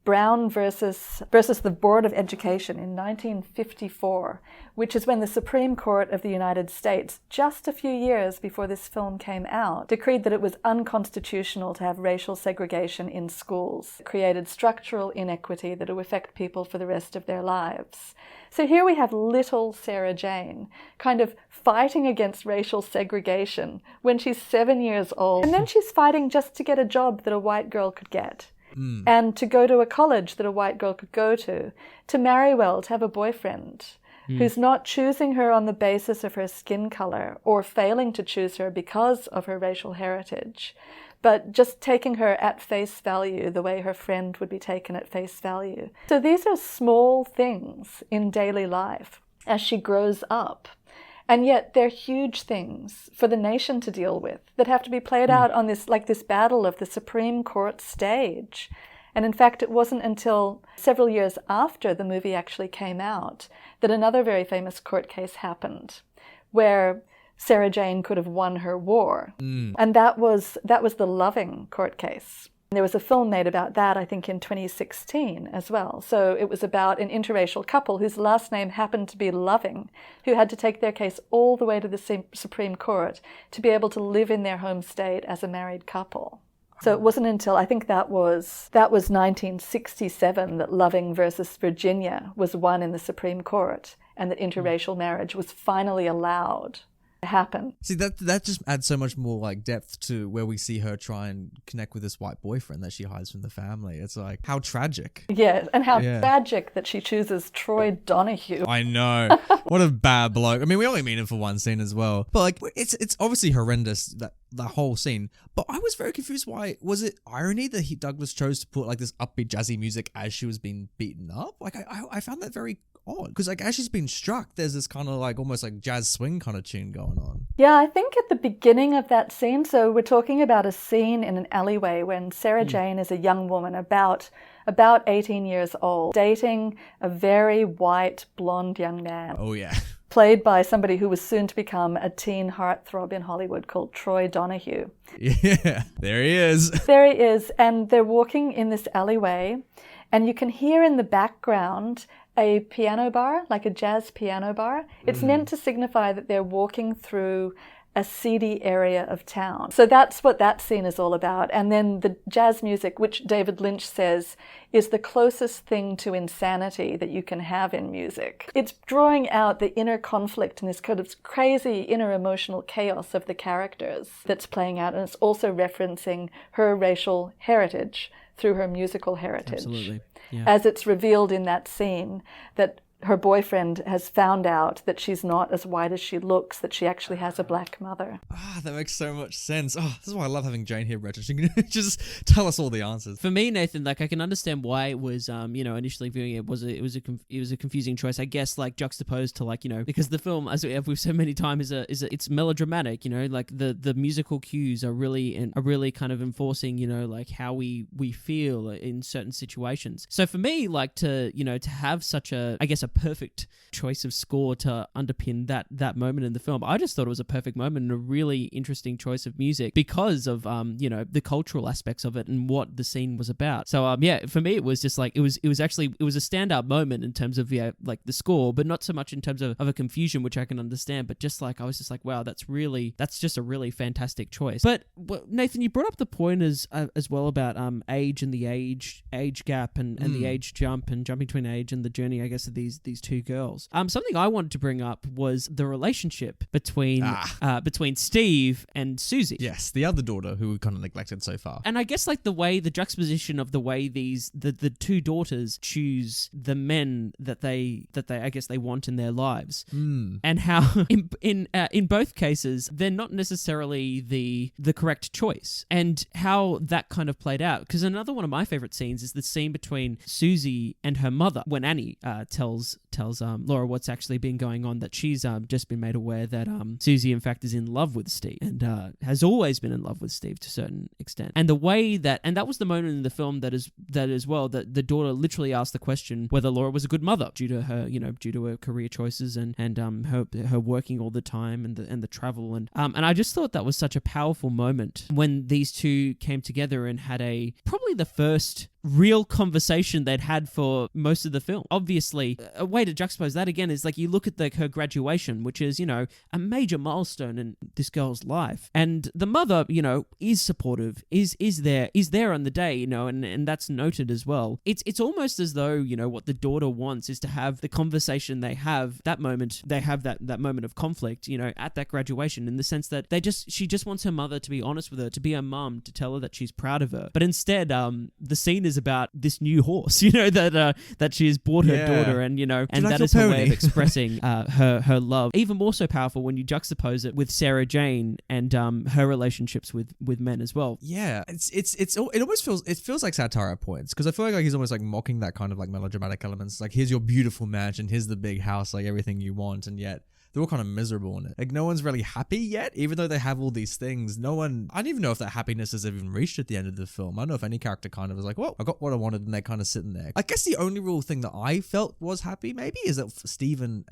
Brown versus the Board of Education in 1954, which is when the Supreme Court of the United States, just a few years before this film came out, decreed that it was unconstitutional to have racial segregation in schools. It created structural inequity that would affect people for the rest of their lives. So here we have little Sarah Jane kind of fighting against racial segregation when she's 7 years old. And then she's fighting just to get a job that a white girl could get. And to go to a college that a white girl could go to marry well, to have a boyfriend who's not choosing her on the basis of her skin color or failing to choose her because of her racial heritage, but just taking her at face value the way her friend would be taken at face value. So these are small things in daily life as she grows up. And yet they're huge things for the nation to deal with that have to be played out on this battle of the Supreme Court stage. And in fact, it wasn't until several years after the movie actually came out that another very famous court case happened where Sarah Jane could have won her war. And that was the Loving court case. There was a film made about that, I think, in 2016 as well. So it was about an interracial couple whose last name happened to be Loving, who had to take their case all the way to the Supreme Court to be able to live in their home state as a married couple. So it wasn't until, I think that was 1967, that Loving versus Virginia was won in the Supreme Court, and that interracial marriage was finally allowed happen. See, that just adds so much more like depth to where we see her try and connect with this white boyfriend that she hides from the family. It's like, how tragic. Yes, and how Yeah. tragic that she chooses Troy Donahue. I know. What a bad bloke. I mean, we only meet him for one scene as well. But like, it's obviously horrendous, that whole scene. But I was very confused. Why was it irony that Douglas chose to put like this upbeat jazzy music as she was being beaten up? Like I found that very odd, because like as she's been struck, there's this kind of like almost like jazz swing kind of tune going on. Yeah, I think at the beginning of that scene, so we're talking about a scene in an alleyway when Sarah Jane is a young woman about 18 years old, dating a very white, blonde young man. Oh yeah. Played by somebody who was soon to become a teen heartthrob in Hollywood called Troy Donahue. Yeah, there he is. There he is, and they're walking in this alleyway, and you can hear in the background a piano bar, like a jazz piano bar. It's meant to signify that they're walking through a seedy area of town. So that's what that scene is all about. And then the jazz music, which David Lynch says is the closest thing to insanity that you can have in music. It's drawing out the inner conflict and this kind of crazy inner emotional chaos of the characters that's playing out. And it's also referencing her racial heritage through her musical heritage. Absolutely. Yeah. As it's revealed in that scene that her boyfriend has found out that she's not as white as she looks, that she actually has a black mother. That makes so much sense. This is why I love having Jane here, Rachel. She can just tell us all the answers. For me, Nathan, like I can understand why it was, initially viewing it was a confusing choice. I guess like juxtaposed to like because the film, as we've said many times, it's melodramatic. Like the musical cues are really kind of enforcing like how we feel in certain situations. So for me, like to have such a perfect choice of score to underpin that moment in the film, I just thought it was a perfect moment and a really interesting choice of music because of the cultural aspects of it and what the scene was about. So for me it was just like it was a standout moment in terms of like the score, but not so much in terms of a confusion, which I can understand, but just like I was just like, wow, that's just a really fantastic choice. But Nathan, you brought up the point as well about age and the age gap and the age jump and jumping between age and the journey, I guess, of these two girls. Something I wanted to bring up was the relationship between Steve and Susie. Yes, the other daughter who we kind of neglected so far. And I guess like the juxtaposition of the way the two daughters choose the men that they I guess they want in their lives, and how in both cases they're not necessarily the correct choice, and how that kind of played out. Because another one of my favorite scenes is the scene between Susie and her mother when Annie tells Laura what's actually been going on, that she's just been made aware that Susie in fact is in love with Steve and has always been in love with Steve to a certain extent. And the way that was the moment in the film that as well that the daughter literally asked the question whether Laura was a good mother due to her career choices and her working all the time and the travel and I just thought that was such a powerful moment when these two came together and had probably the first real conversation they'd had for most of the film. Obviously, a way to juxtapose that again is like you look at her graduation, which is, a major milestone in this girl's life. And the mother, is supportive, is there on the day, and that's noted as well. It's almost as though, what the daughter wants is to have the conversation they have that moment of conflict, at that graduation, in the sense that she just wants her mother to be honest with her, to be her mum, to tell her that she's proud of her. But instead, the scene is about this new horse, that she has bought her daughter, and and that is her way of expressing her love. Even more so powerful when you juxtapose it with Sarah Jane and her relationships with men as well. Yeah, it almost feels like satire at points, because I feel like he's almost like mocking that kind of like melodramatic elements. Like, here's your beautiful mansion, here's the big house, like everything you want, and yet they're all kind of miserable in it. Like, no one's really happy yet, even though they have all these things. I don't even know if that happiness has even reached at the end of the film. I don't know if any character kind of is like, well, I got what I wanted, and they're kind of sitting there. I guess the only real thing that I felt was happy, maybe, is that Steve and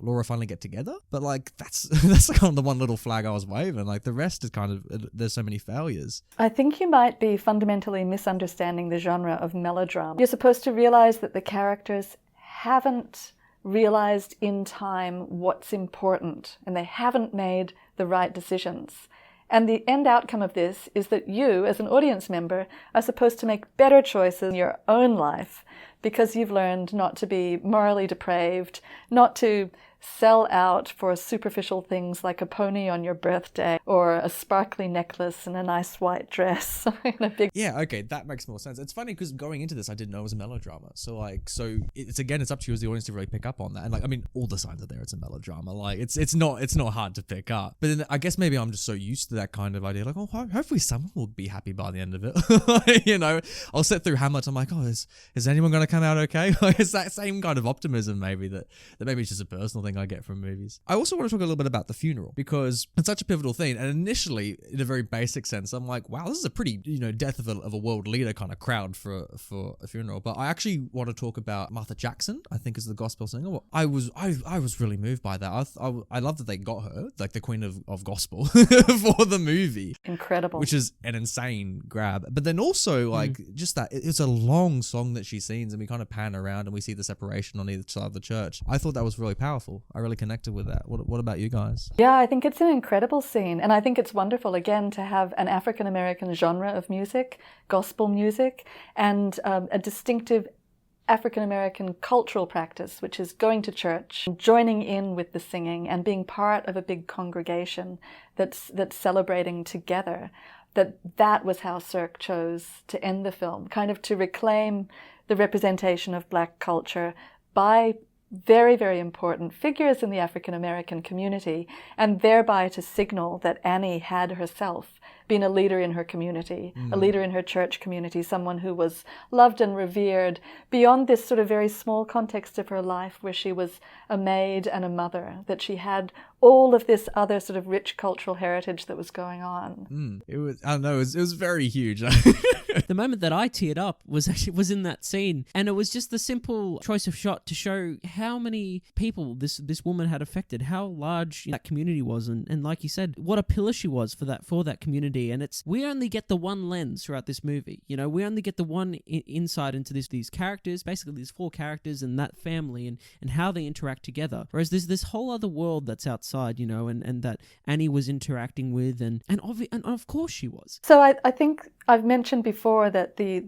Laura finally get together. But like, that's kind of the one little flag I was waving. Like, the rest is kind of, there's so many failures. I think you might be fundamentally misunderstanding the genre of melodrama. You're supposed to realize that the characters haven't realized in time what's important, and they haven't made the right decisions. And the end outcome of this is that you, as an audience member, are supposed to make better choices in your own life because you've learned not to be morally depraved, not to sell out for superficial things like a pony on your birthday or a sparkly necklace and a nice white dress and a big... Yeah, okay, that makes more sense. It's funny because going into this, I didn't know it was a melodrama. So it's up to you as the audience to really pick up on that. And like, I mean, all the signs are there. It's a melodrama. Like, it's not hard to pick up. But then I guess maybe I'm just so used to that kind of idea. Like, oh, hopefully someone will be happy by the end of it. You know, I'll sit through Hamlet. I'm like, oh, is anyone going to come out okay? Like, it's that same kind of optimism maybe that maybe it's just a personal thing I get from movies. I also want to talk a little bit about the funeral because it's such a pivotal thing. And initially, in a very basic sense, I'm like, wow, this is a pretty, you know, death of a world leader kind of crowd for a funeral. But I actually want to talk about Martha Jackson, I think is the gospel singer. Well, I was really moved by that. I love that they got her, like the queen of gospel for the movie. Incredible. Which is an insane grab. But then also like just that it's a long song that she sings and we kind of pan around and we see the separation on either side of the church. I thought that was really powerful. I really connected with that. What about you guys? Yeah, I think it's an incredible scene. And I think it's wonderful, again, to have an African-American genre of music, gospel music, and a distinctive African-American cultural practice, which is going to church, joining in with the singing and being part of a big congregation that's celebrating together. That was how Cirque chose to end the film, kind of to reclaim the representation of Black culture by very, very important figures in the African-American community, and thereby to signal that Annie had herself been a leader in her community, a leader in her church community, someone who was loved and revered beyond this sort of very small context of her life where she was a maid and a mother, that she had all of this other sort of rich cultural heritage that was going on. It was, I don't know, it was very huge. The moment that I teared up was in that scene, and it was just the simple choice of shot to show how many people this woman had affected, how large that community was, and like you said, what a pillar she was for that community. And we only get the one lens throughout this movie. You know, we only get the one insight into these characters, basically these 4 characters and that family and how they interact together. Whereas there's this whole other world that's outside, you know, and that Annie was interacting with, and of course she was. So I think I've mentioned before that the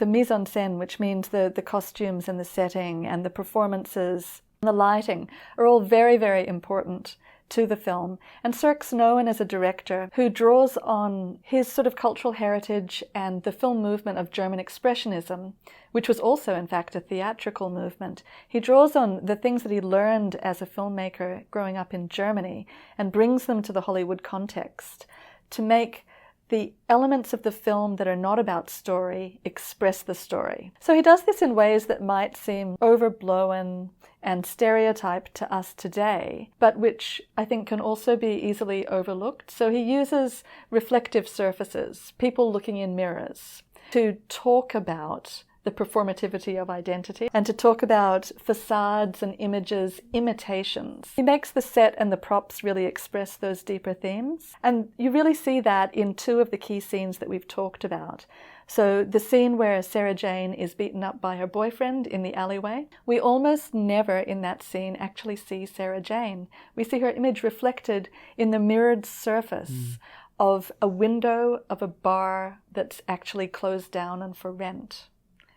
mise en scène, which means the costumes and the setting and the performances and the lighting, are all very, very important to the film. And Cirque's known as a director who draws on his sort of cultural heritage and the film movement of German Expressionism, which was also, in fact, a theatrical movement. He draws on the things that he learned as a filmmaker growing up in Germany and brings them to the Hollywood context to make the elements of the film that are not about story express the story. So he does this in ways that might seem overblown and stereotyped to us today, but which I think can also be easily overlooked. So he uses reflective surfaces, people looking in mirrors, to talk about the performativity of identity and to talk about facades and images, imitations. He makes the set and the props really express those deeper themes. And you really see that in 2 of the key scenes that we've talked about. So the scene where Sarah Jane is beaten up by her boyfriend in the alleyway, we almost never in that scene actually see Sarah Jane. We see her image reflected in the mirrored surface of a window of a bar that's actually closed down and for rent,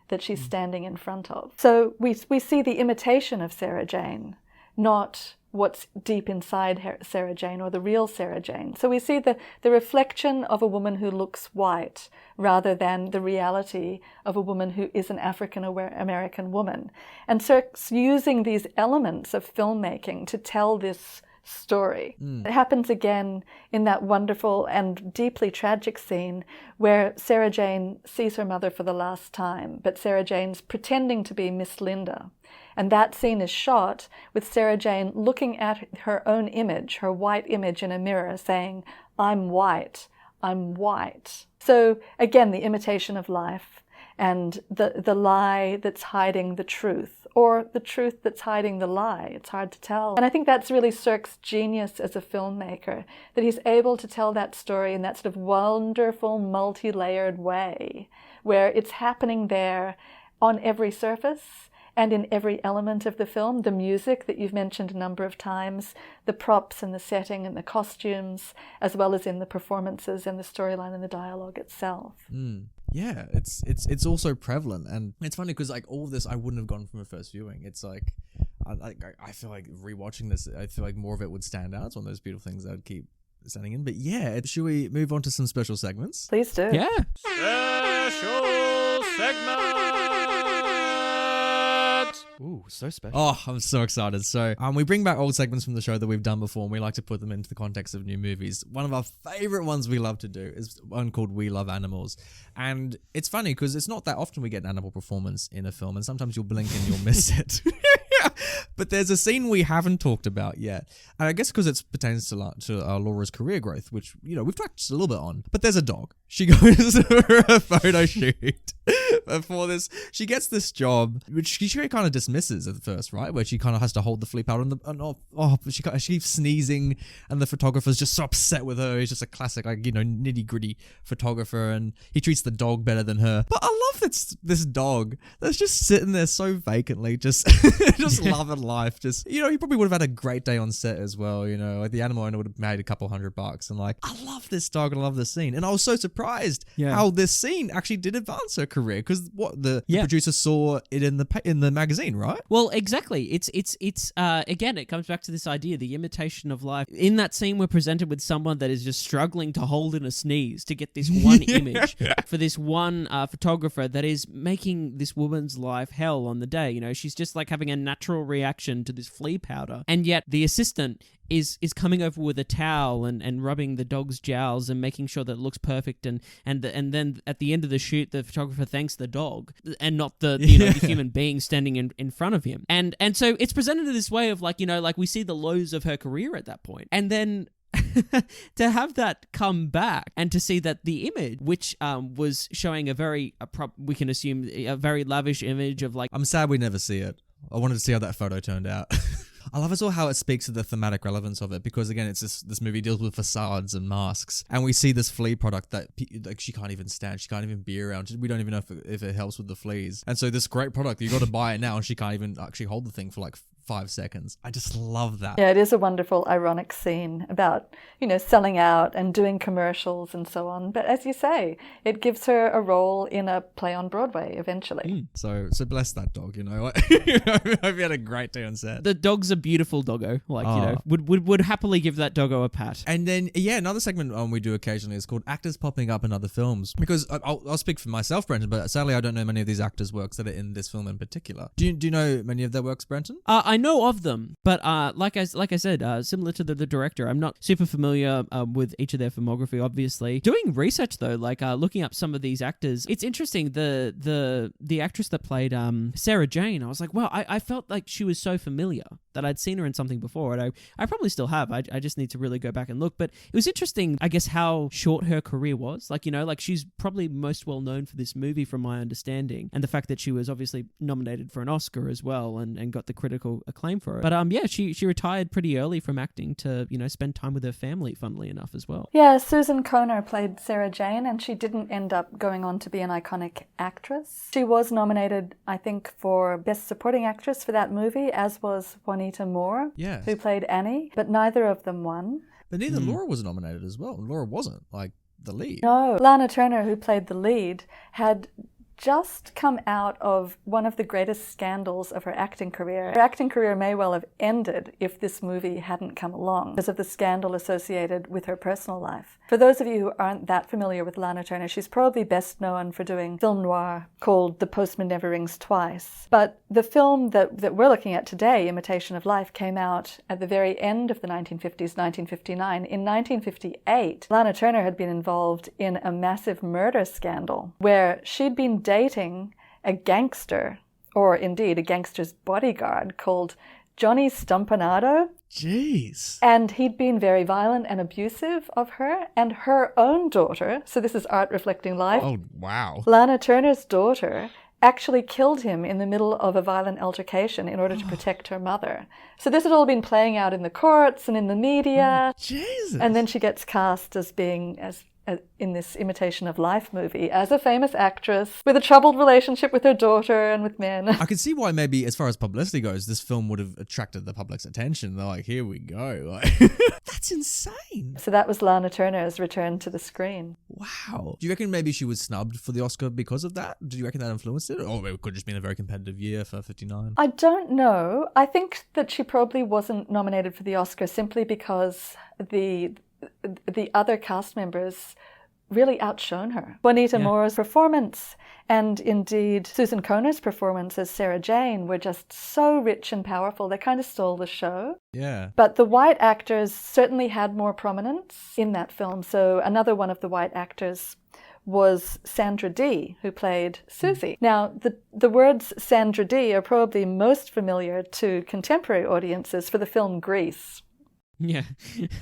that she's standing in front of. So we see the imitation of Sarah Jane, not what's deep inside Sarah Jane or the real Sarah Jane. So we see the reflection of a woman who looks white rather than the reality of a woman who is an African-American woman. And Cirque's using these elements of filmmaking to tell this story. It happens again in that wonderful and deeply tragic scene where Sarah Jane sees her mother for the last time, but Sarah Jane's pretending to be Miss Linda. And that scene is shot with Sarah Jane looking at her own image, her white image in a mirror, saying, "I'm white, I'm white." So again, the imitation of life and the lie that's hiding the truth, or the truth that's hiding the lie. It's hard to tell. And I think that's really Cirque's genius as a filmmaker, that he's able to tell that story in that sort of wonderful, multi-layered way, where it's happening there on every surface and in every element of the film. The music that you've mentioned a number of times, the props and the setting and the costumes, as well as in the performances and the storyline and the dialogue itself. Yeah, it's also prevalent, and it's funny because like all of this I wouldn't have gone from a first viewing. It's like I feel like rewatching this, I feel like more of it would stand out. It's one of those beautiful things that I'd keep standing in. But yeah, should we move on to some special segments? Please do. Yeah. Special segment. Ooh, so special. Oh, I'm so excited. So we bring back old segments from the show that we've done before, and we like to put them into the context of new movies. One of our favorite ones we love to do is one called We Love Animals. And it's funny because it's not that often we get an animal performance in a film, and sometimes you'll blink and you'll miss it. But there's a scene we haven't talked about yet. And I guess because it pertains to Laura's career growth, which, you know, we've touched a little bit on. But there's a dog. She goes for a photo shoot. Before this, she gets this job, which she kind of dismisses at first, right? Where she kind of has to hold the flip out she keeps sneezing, and the photographer's just so upset with her. He's just a classic, like, you know, nitty gritty photographer, and he treats the dog better than her. But I love this dog that's just sitting there so vacantly, just loving life. Just, you know, he probably would have had a great day on set as well. You know, like the animal owner would have made a couple $100, and like, I love this dog and I love this scene, and I was so surprised how this scene actually did advance her career, because what the producer saw it in the magazine, right? Well, exactly. It's again, it comes back to this idea, the imitation of life. In that scene, we're presented with someone that is just struggling to hold in a sneeze to get this one image for this one photographer that is making this woman's life hell on the day. You know, she's just like having a natural reaction to this flea powder, and yet the assistant is coming over with a towel and rubbing the dog's jowls and making sure that it looks perfect, and then at the end of the shoot, the photographer thanks the dog and not the the human being standing in front of him, and so it's presented in this way of like, you know, like we see the lows of her career at that point, and then to have that come back and to see that the image, which was showing we can assume a very lavish image of like, I'm sad we never see it. I wanted to see how that photo turned out. I love as well how it speaks to the thematic relevance of it, because again, it's this movie deals with facades and masks, and we see this flea product that like she can't even stand, she can't even be around. We don't even know if it helps with the fleas, and so this great product, you got to buy it now, and she can't even actually hold the thing for like 5 seconds. I just love that. Yeah, it is a wonderful ironic scene about, you know, selling out and doing commercials and so on. But as you say, it gives her a role in a play on Broadway eventually. So bless that dog, you know. I hope you had a great day on set. The dog's a beautiful doggo. Like, you know, would happily give that doggo a pat. And then, another segment we do occasionally is called Actors Popping Up in Other Films. Because I'll speak for myself, Brenton, but sadly I don't know many of these actors' works that are in this film in particular. Do you know many of their works, Brenton? I know of them, but like I said, similar to the director, I'm not super familiar with each of their filmography, obviously. Doing research though, like looking up some of these actors, it's interesting. The actress that played Sarah Jane, I was like, wow, I felt like she was so familiar that I'd seen her in something before, and I probably still have. I just need to really go back and look. But it was interesting, I guess, how short her career was. Like, you know, like she's probably most well known for this movie from my understanding, and the fact that she was obviously nominated for an Oscar as well and got the critical acclaim for it. But yeah, she retired pretty early from acting to, you know, spend time with her family, funnily enough, as well. Yeah, Susan Kohner played Sarah Jane, and she didn't end up going on to be an iconic actress. She was nominated, I think, for Best Supporting Actress for that movie, as was Juanita Moore, who played Annie, but neither of them won. But neither Laura was nominated as well. Laura wasn't, like, the lead. No, Lana Turner, who played the lead, had just come out of one of the greatest scandals of her acting career. Her acting career may well have ended if this movie hadn't come along because of the scandal associated with her personal life. For those of you who aren't that familiar with Lana Turner, she's probably best known for doing film noir called The Postman Never Rings Twice. But the film that we're looking at today, Imitation of Life, came out at the very end of the 1950s, 1959. In 1958, Lana Turner had been involved in a massive murder scandal where she'd been dating a gangster, or indeed a gangster's bodyguard, called Johnny Stompanato. Jeez. And he'd been very violent and abusive of her and her own daughter. So this is art reflecting life. Oh, wow. Lana Turner's daughter actually killed him in the middle of a violent altercation in order to protect her mother. So this had all been playing out in the courts and in the media. Jesus. And then she gets cast as being, as in this Imitation of Life movie as a famous actress with a troubled relationship with her daughter and with men. I can see why maybe as far as publicity goes, this film would have attracted the public's attention. They're like, here we go. Like, that's insane. So that was Lana Turner's return to the screen. Wow. Do you reckon maybe she was snubbed for the Oscar because of that? Do you reckon that influenced it? Or it could have just been a very competitive year for 59? I don't know. I think that she probably wasn't nominated for the Oscar simply because the other cast members really outshone her. Juanita Moore's performance and indeed Susan Conner's performance as Sarah Jane were just so rich and powerful. They kind of stole the show. Yeah. But the white actors certainly had more prominence in that film. So another one of the white actors was Sandra Dee, who played Susie. Now, the words Sandra Dee are probably most familiar to contemporary audiences for the film Grease. Yeah.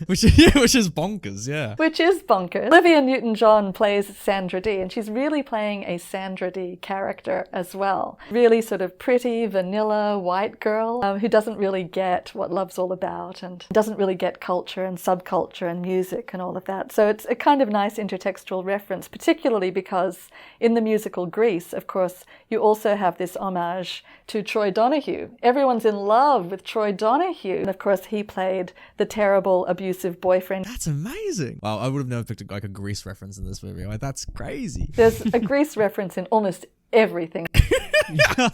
which is bonkers, yeah. Which is bonkers. Olivia Newton-John plays Sandra Dee, and she's really playing a Sandra Dee character as well. Really sort of pretty, vanilla, white girl who doesn't really get what love's all about and doesn't really get culture and subculture and music and all of that. So it's a kind of nice intertextual reference, particularly because in the musical Grease, of course, you also have this homage to Troy Donahue. Everyone's in love with Troy Donahue. And of course, he played the terrible, abusive boyfriend. That's amazing. Wow, I would have never picked like a Grease reference in this movie. Like, that's crazy. There's a Grease reference in almost everything.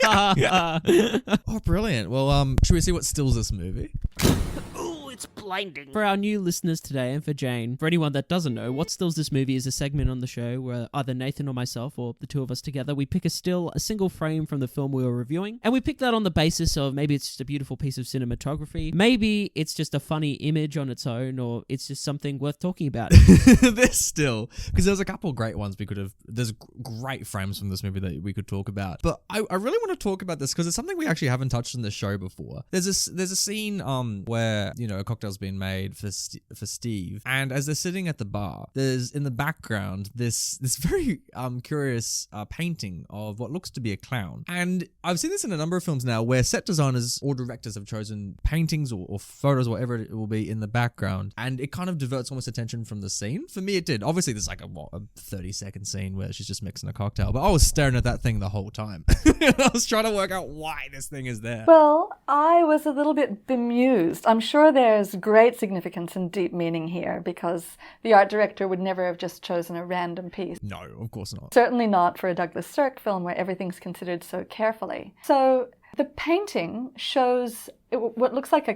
Oh, brilliant. Well, should we see what stills this movie? It's blinding. For our new listeners today and for Jane, for anyone that doesn't know, What Stills This Movie is a segment on the show where either Nathan or myself or the two of us together, we pick a single frame from the film we were reviewing, and we pick that on the basis of maybe it's just a beautiful piece of cinematography, maybe it's just a funny image on its own, or it's just something worth talking about. There's still, because there's a couple of great ones there's great frames from this movie that we could talk about. But I really want to talk about this because it's something we actually haven't touched in the show before. There's a scene where, you know, a cocktail's being made for Steve, and as they're sitting at the bar, there's in the background this very curious painting of what looks to be a clown. And I've seen this in a number of films now where set designers or directors have chosen paintings or photos or whatever it will be in the background, and it kind of diverts almost attention from the scene. For me, it did. Obviously, there's like a 30-second scene where she's just mixing a cocktail, but I was staring at that thing the whole time. I was trying to work out why this thing is there. Well, I was a little bit bemused. I'm sure there's great significance and deep meaning here because the art director would never have just chosen a random piece. No, of course not. Certainly not for a Douglas Sirk film where everything's considered so carefully. So the painting shows what looks like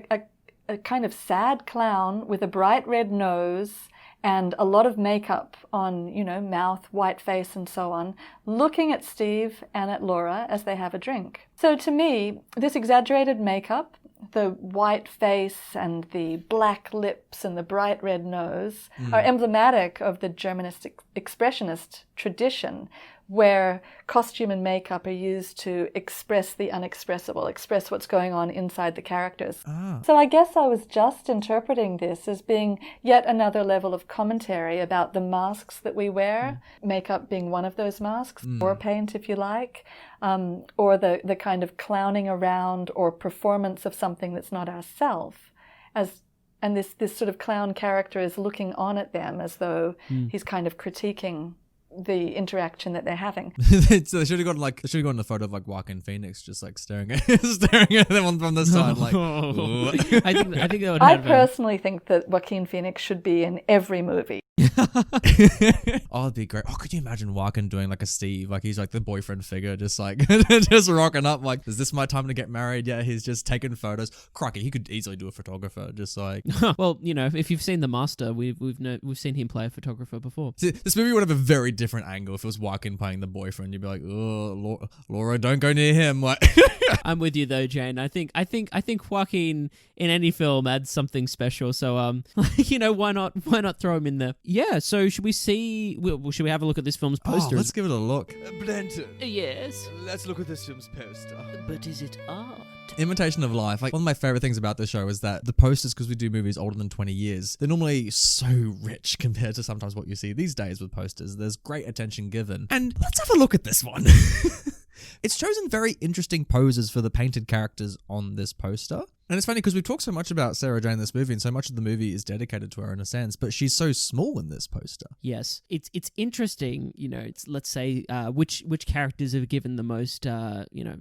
a kind of sad clown with a bright red nose and a lot of makeup on, you know, mouth, white face and so on, looking at Steve and at Laura as they have a drink. So to me, this exaggerated makeup, the white face and the black lips and the bright red nose are emblematic of the Germanistic expressionist tradition where costume and makeup are used to express the unexpressible, express what's going on inside the characters. So I guess I was just interpreting this as being yet another level of commentary about the masks that we wear, makeup being one of those masks, or paint if you like, or the kind of clowning around or performance of something that's not ourself. And this sort of clown character is looking on at them as though he's kind of critiquing the interaction that they're having. So they should have gotten a photo of like Joaquin Phoenix just like staring at them from the side, like. I think that would. I personally think that Joaquin Phoenix should be in every movie. Oh, it'd be great. Oh, could you imagine Joaquin doing like a Steve, like he's like the boyfriend figure, just like just rocking up, like, is this my time to get married? Yeah, he's just taking photos. Crikey, he could easily do a photographer, just like. Well, you know, if you've seen The Master, we've seen him play a photographer before. See, this movie would have a very different angle if it was Joaquin playing the boyfriend. You'd be like, oh, Laura, don't go near him. Like, I'm with you though, Jane. I think Joaquin in any film adds something special. So you know, why not throw him in there? Yeah. So should we have a look at this film's poster? Oh, let's give it a look. Banter. Yes. Let's look at this film's poster. But is it art? Imitation of Life. Like, one of my favorite things about this show is that the posters, because we do movies older than 20 years, they're normally so rich compared to sometimes what you see these days with posters. There's great attention given. And let's have a look at this one. It's chosen very interesting poses for the painted characters on this poster. And it's funny because we've talked so much about Sarah Jane in this movie, and so much of the movie is dedicated to her in a sense, but she's so small in this poster. Yes, it's interesting. Let's say which characters are given the most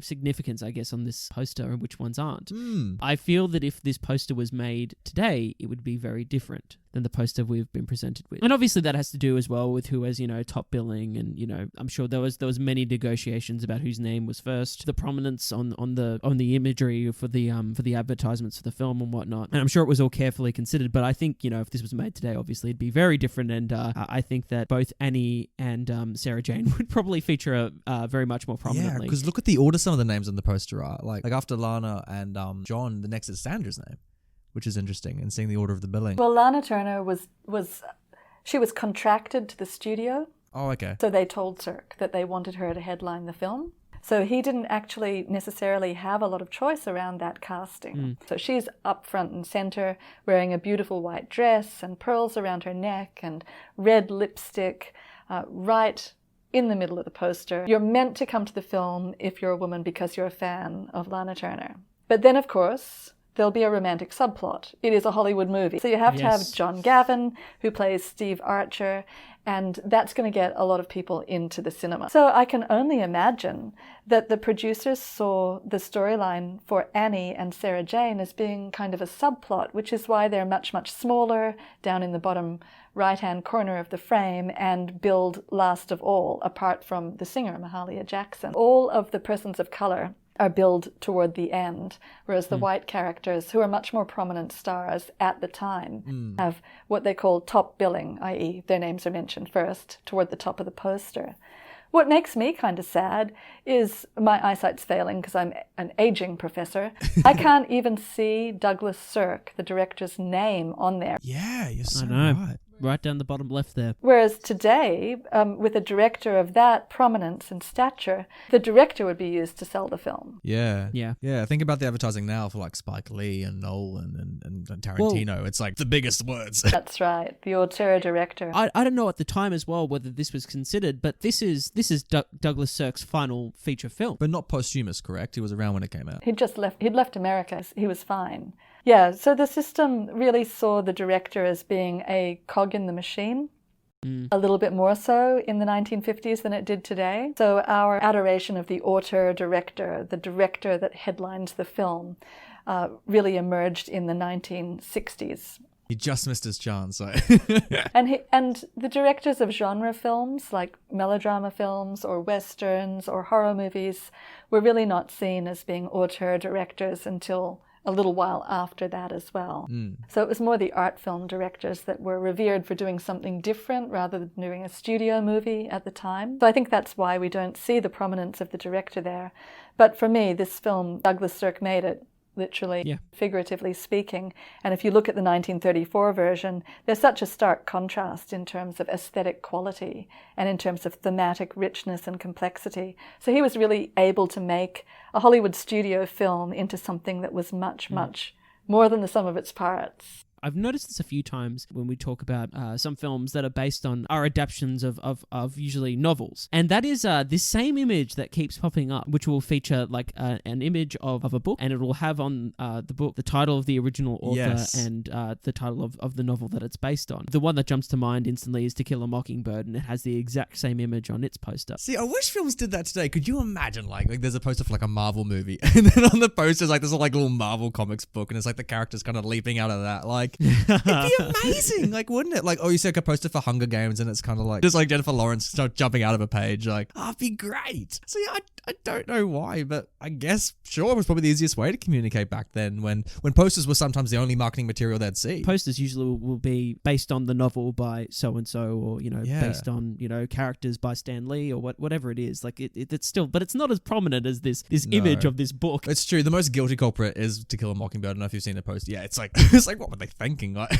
significance, I guess, on this poster, and which ones aren't. I feel that if this poster was made today, it would be very different than the poster we've been presented with. And obviously that has to do as well with who has, top billing, and I'm sure there was many negotiations about whose name was first, the prominence on the imagery for the advertisements for the film and whatnot. And I'm sure it was all carefully considered, but I think, if this was made today, obviously it'd be very different, and I think that both Annie and Sarah Jane would probably feature very much more prominently. Yeah, because look at the order some of the names on the poster are. Like after Lana and John, the next is Sandra's name, which is interesting, and seeing the order of the billing. Well, Lana Turner was contracted to the studio. Oh, okay. So they told Cirque that they wanted her to headline the film. So he didn't actually necessarily have a lot of choice around that casting. So she's up front and center, wearing a beautiful white dress and pearls around her neck and red lipstick, right in the middle of the poster. You're meant to come to the film if you're a woman because you're a fan of Lana Turner. But then, of course, there'll be a romantic subplot. It is a Hollywood movie. So you have to have John Gavin, who plays Steve Archer, and that's going to get a lot of people into the cinema. So I can only imagine that the producers saw the storyline for Annie and Sarah Jane as being kind of a subplot, which is why they're much, much smaller, down in the bottom right-hand corner of the frame, and billed last of all, apart from the singer, Mahalia Jackson. All of the persons of color are billed toward the end, whereas the white characters, who are much more prominent stars at the time, have what they call top billing, i.e. their names are mentioned first, toward the top of the poster. What makes me kind of sad is my eyesight's failing because I'm an aging professor. I can't even see Douglas Sirk, the director's name, on there. Yeah, you're so I know. right. Right down the bottom left there. Whereas today, with a director of that prominence and stature, the director would be used to sell the film. Yeah. Yeah. Yeah, think about the advertising now for like Spike Lee and Nolan and Tarantino. It's like the biggest words. That's right, the auteur director. I don't know at the time as well whether this was considered, but this is Douglas Sirk's final feature film. But not posthumous, correct? He was around when it came out. He'd left America. He was fine. Yeah, so the system really saw the director as being a cog in the machine, a little bit more so in the 1950s than it did today. So our adoration of the auteur director, the director that headlines the film, really emerged in the 1960s. He just missed his chance. And the directors of genre films, like melodrama films or westerns or horror movies, were really not seen as being auteur directors until a little while after that as well. So it was more the art film directors that were revered for doing something different rather than doing a studio movie at the time. So I think that's why we don't see the prominence of the director there. But for me, this film, Douglas Sirk made it, literally, figuratively speaking. And if you look at the 1934 version, there's such a stark contrast in terms of aesthetic quality and in terms of thematic richness and complexity. So he was really able to make a Hollywood studio film into something that was much, much more than the sum of its parts. I've noticed this a few times when we talk about some films that are based on our adaptations of usually novels. And that is this same image that keeps popping up, which will feature like an image of a book, and it will have on the book the title of the original author and the title of the novel that it's based on. The one that jumps to mind instantly is To Kill a Mockingbird, and it has the exact same image on its poster. See, I wish films did that today. Could you imagine like there's a poster for like a Marvel movie, and then on the poster is like this like little Marvel comics book, and it's like the characters kind of leaping out of that. Like, it'd be amazing, like, wouldn't it? Like, oh, you see like a poster for Hunger Games, and it's kind of like just like Jennifer Lawrence jumping out of a page. Like, it'd be great. So yeah, I don't know why, but I guess sure it was probably the easiest way to communicate back then when posters were sometimes the only marketing material they'd see. Posters usually will be based on the novel by so and so, or based on characters by Stan Lee or whatever it is. Like it's still, but it's not as prominent as this image of this book. It's true. The most guilty culprit is To Kill a Mockingbird. I don't know if you've seen the poster. Yeah, it's like what were they thinking? Like,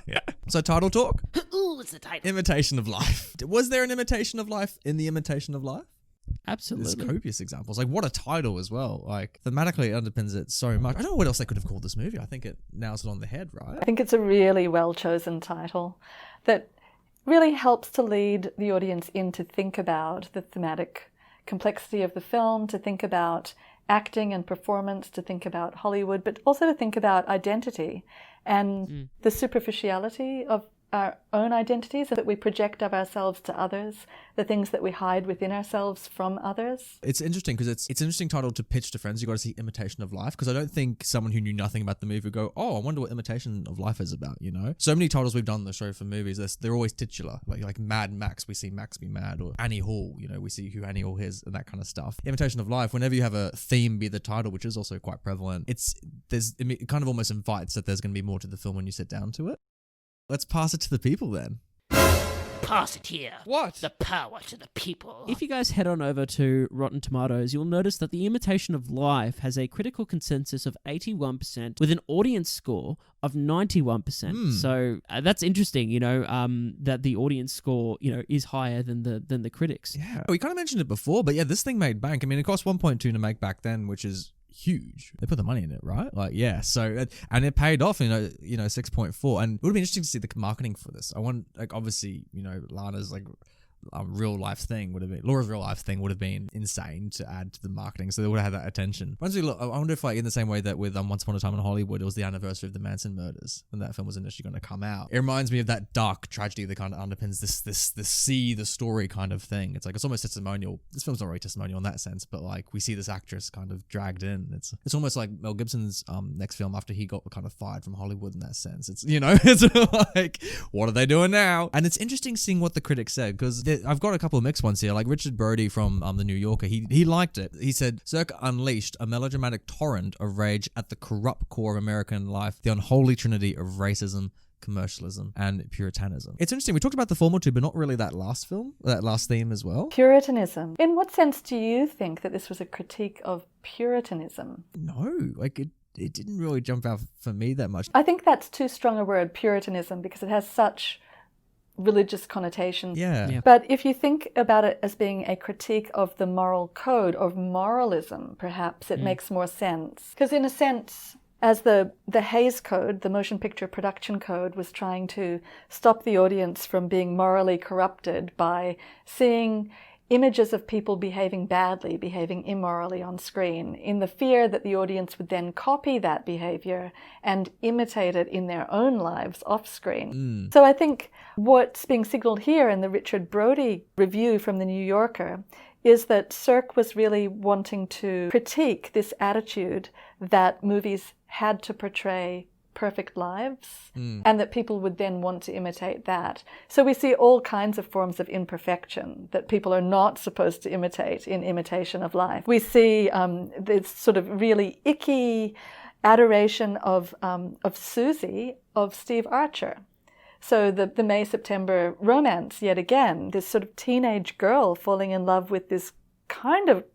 yeah. So title talk. Ooh, it's the title. Imitation of Life. Was there an imitation of life in the Imitation of Life? Absolutely. There's copious examples. Like, what a title as well. Like, thematically it underpins it so much. I don't know what else they could have called this movie. I think it nails it on the head, right? I think it's a really well-chosen title that really helps to lead the audience in to think about the thematic complexity of the film, to think about acting and performance, to think about Hollywood, but also to think about identity and the superficiality of our own identities that we project of ourselves to others, the things that we hide within ourselves from others. It's interesting because it's an interesting title to pitch to friends. You got to see Imitation of Life, because I don't think someone who knew nothing about the movie would go, oh, I wonder what Imitation of Life is about, you know? So many titles we've done on the show for movies, they're always titular. Like Mad Max, we see Max be mad, or Annie Hall, you know, we see who Annie Hall is and that kind of stuff. Imitation of Life, whenever you have a theme be the title, which is also quite prevalent, it kind of almost invites that there's going to be more to the film when you sit down to it. Let's pass it to the people then. Pass it here. What? The power to the people. If you guys head on over to Rotten Tomatoes, you'll notice that The Imitation of Life has a critical consensus of 81% with an audience score of 91%. So that's interesting, you know, that the audience score, you know, is higher than the critics. Yeah, we kind of mentioned it before, but yeah, this thing made bank. I mean, it cost 1.2 to make back then, which is huge. They put the money in it, right? Like, yeah. So, and it paid off, 6.4. And it would be interesting to see the marketing for this. I want, like, obviously, you know, Lana's like real life thing would have been, Laura's real life thing would have been insane to add to the marketing. So they would have had that attention. Once we look, I wonder if, like, in the same way that with Once Upon a Time in Hollywood, it was the anniversary of the Manson murders when that film was initially going to come out. It reminds me of that dark tragedy that kind of underpins the story kind of thing. It's like, it's almost testimonial. This film's not really testimonial in that sense, but like we see this actress kind of dragged in. It's almost like Mel Gibson's next film after he got kind of fired from Hollywood in that sense. It's, you know, it's like, what are they doing now? And it's interesting seeing what the critics said, because I've got a couple of mixed ones here. Like Richard Brody from The New Yorker, he liked it. He said, Cirque unleashed a melodramatic torrent of rage at the corrupt core of American life, the unholy trinity of racism, commercialism, and puritanism. It's interesting. We talked about the former two, but not really that last theme as well. Puritanism. In what sense do you think that this was a critique of Puritanism? No, like it didn't really jump out for me that much. I think that's too strong a word, Puritanism, because it has such religious connotations. Yeah. But if you think about it as being a critique of the moral code, of moralism, perhaps it makes more sense. Because in a sense, as the Hays Code, the motion picture production code, was trying to stop the audience from being morally corrupted by seeing images of people behaving badly, behaving immorally on screen, in the fear that the audience would then copy that behavior and imitate it in their own lives off screen. So I think what's being signaled here in the Richard Brody review from The New Yorker is that Cirque was really wanting to critique this attitude that movies had to portray perfect lives and that people would then want to imitate that. So we see all kinds of forms of imperfection that people are not supposed to imitate in Imitation of Life. We see this sort of really icky adoration of Susie, of Steve Archer. So the May-September romance, yet again, this sort of teenage girl falling in love with this kind of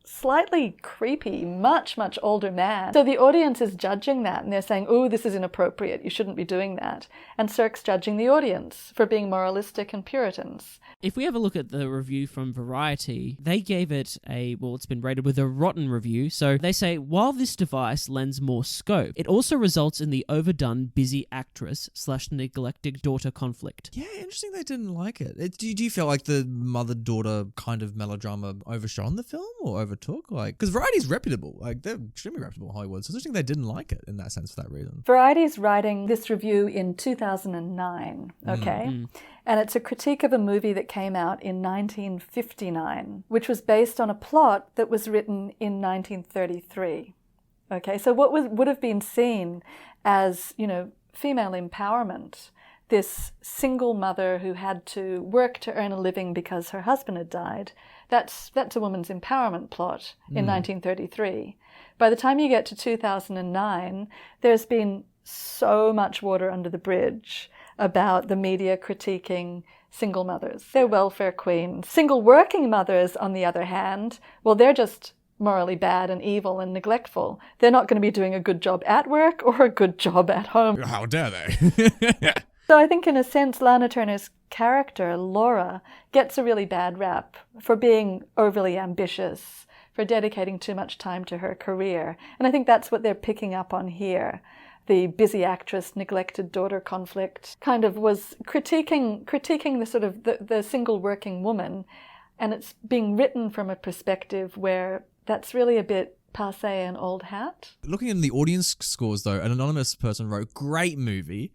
slightly creepy, much, much older man. So the audience is judging that, and they're saying, oh, this is inappropriate, you shouldn't be doing that. And Cirque's judging the audience for being moralistic and Puritans. If we have a look at the review from Variety, they gave it it's been rated with a rotten review. So they say, while this device lends more scope, it also results in the overdone busy actress / neglected daughter conflict. Yeah, interesting they didn't like it. Do you feel like the mother-daughter kind of melodrama overshone the film or overtook? Like, because Variety's reputable. Like, they're extremely reputable in Hollywood. So it's interesting they didn't like it in that sense for that reason. Variety's writing this review in 2009, okay? And it's a critique of a movie that came out in 1959, which was based on a plot that was written in 1933. Okay, so what would have been seen as, female empowerment, this single mother who had to work to earn a living because her husband had died, that's a woman's empowerment plot in 1933. By the time you get to 2009, there's been so much water under the bridge about the media critiquing single mothers. They're welfare queens. Single working mothers, on the other hand, well, they're just morally bad and evil and neglectful. They're not going to be doing a good job at work or a good job at home. How dare they? So I think in a sense, Lana Turner's character, Laura, gets a really bad rap for being overly ambitious, for dedicating too much time to her career. And I think that's what they're picking up on here. The busy actress, neglected daughter conflict kind of was critiquing the sort of the single working woman, and it's being written from a perspective where that's really a bit passé and old hat. Looking in the audience scores, though, an anonymous person wrote, great movie,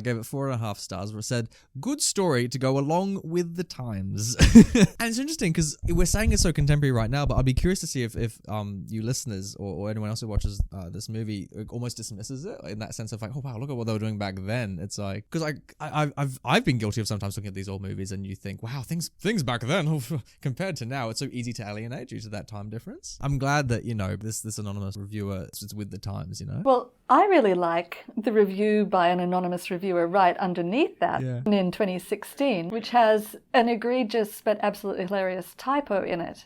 gave it 4.5 stars, said, good story to go along with the times. And it's interesting because we're saying it's so contemporary right now, but I'd be curious to see if you listeners or anyone else who watches this movie almost dismisses it in that sense of like, oh wow, look at what they were doing back then. It's like, because I've been guilty of sometimes looking at these old movies and you think, wow, things back then compared to now, it's so easy to alienate due to that time difference. I'm glad that, this anonymous reviewer is with the times, Well, I really like the review by an anonymous reviewer right underneath that in 2016, which has an egregious but absolutely hilarious typo in it.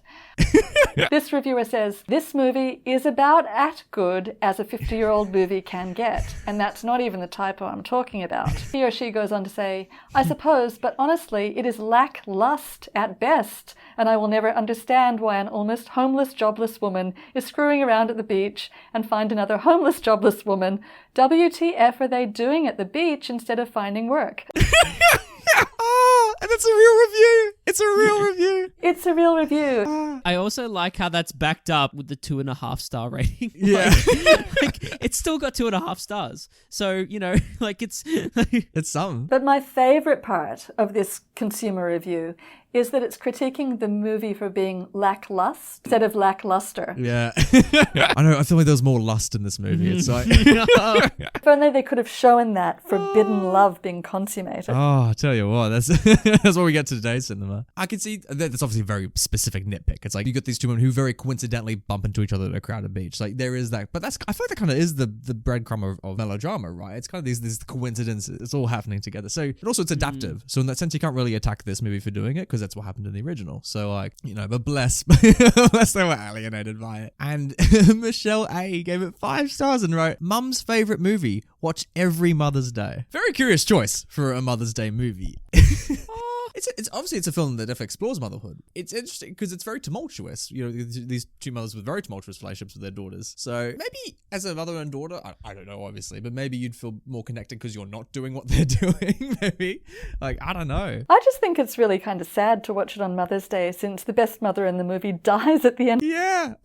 This reviewer says, this movie is about as good as a 50-year-old movie can get. And that's not even the typo I'm talking about. He or she goes on to say, I suppose, but honestly, it is lacklust at best. And I will never understand why an almost homeless, jobless woman is screwing around at the beach and find another homeless, jobless woman. WTF are they doing at the beach instead of finding work? And it's a real review. It's a real review. It's a real review. I also like how that's backed up with the 2.5 star rating. Yeah. It's still got 2.5 stars. So, it's... It's some. But my favorite part of this consumer review is that it's critiquing the movie for being lackluster instead of lackluster. Yeah. I know, I feel like there was more lust in this movie. It's like... If only they could have shown that forbidden love being consummated. Oh, I tell you what, that's that's what we get to today's cinema. I can see that's obviously a very specific nitpick. It's like you got these two women who very coincidentally bump into each other at a crowded beach. Like there is that, but I feel like that kind of is the breadcrumb of melodrama, right? It's kind of these coincidences. It's all happening together. So, but also it's adaptive. So in that sense, you can't really attack this movie for doing it because that's what happened in the original. So like, but bless they were alienated by it. And Michelle A gave it 5 stars and wrote, Mum's favorite movie. Watch every Mother's Day. Very curious choice for a Mother's Day movie. It's obviously it's a film that definitely explores motherhood. It's interesting because it's very tumultuous. These two mothers with very tumultuous relationships with their daughters. So maybe as a mother and daughter, I don't know, obviously, but maybe you'd feel more connected because you're not doing what they're doing. Maybe, I don't know. I just think it's really kind of sad to watch it on Mother's Day since the best mother in the movie dies at the end. Yeah.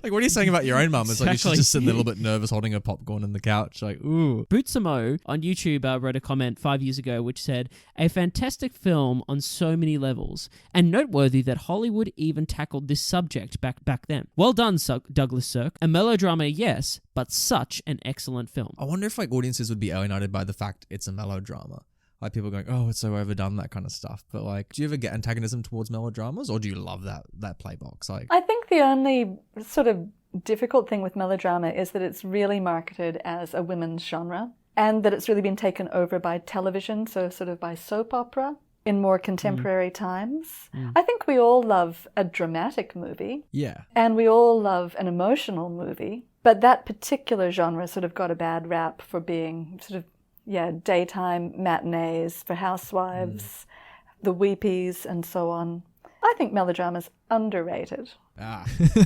Like, what are you saying about your own mum? It's like she's just sitting there a little bit nervous holding her popcorn on the couch. Like, ooh. Bootsamo on YouTube wrote a comment 5 years ago which said, a fantastic film on so many levels, and noteworthy that Hollywood even tackled this subject back then. Well done, Douglas Sirk. A melodrama, yes, but such an excellent film. I wonder if audiences would be alienated by the fact it's a melodrama. Like people going, oh, it's so overdone, that kind of stuff. But do you ever get antagonism towards melodramas, or do you love that play box? I think the only sort of difficult thing with melodrama is that it's really marketed as a women's genre, and that it's really been taken over by television, so sort of by soap opera in more contemporary times. I think we all love a dramatic movie. Yeah. And we all love an emotional movie. But that particular genre sort of got a bad rap for being sort of daytime matinees for housewives, the weepies, and so on. I think melodrama's underrated.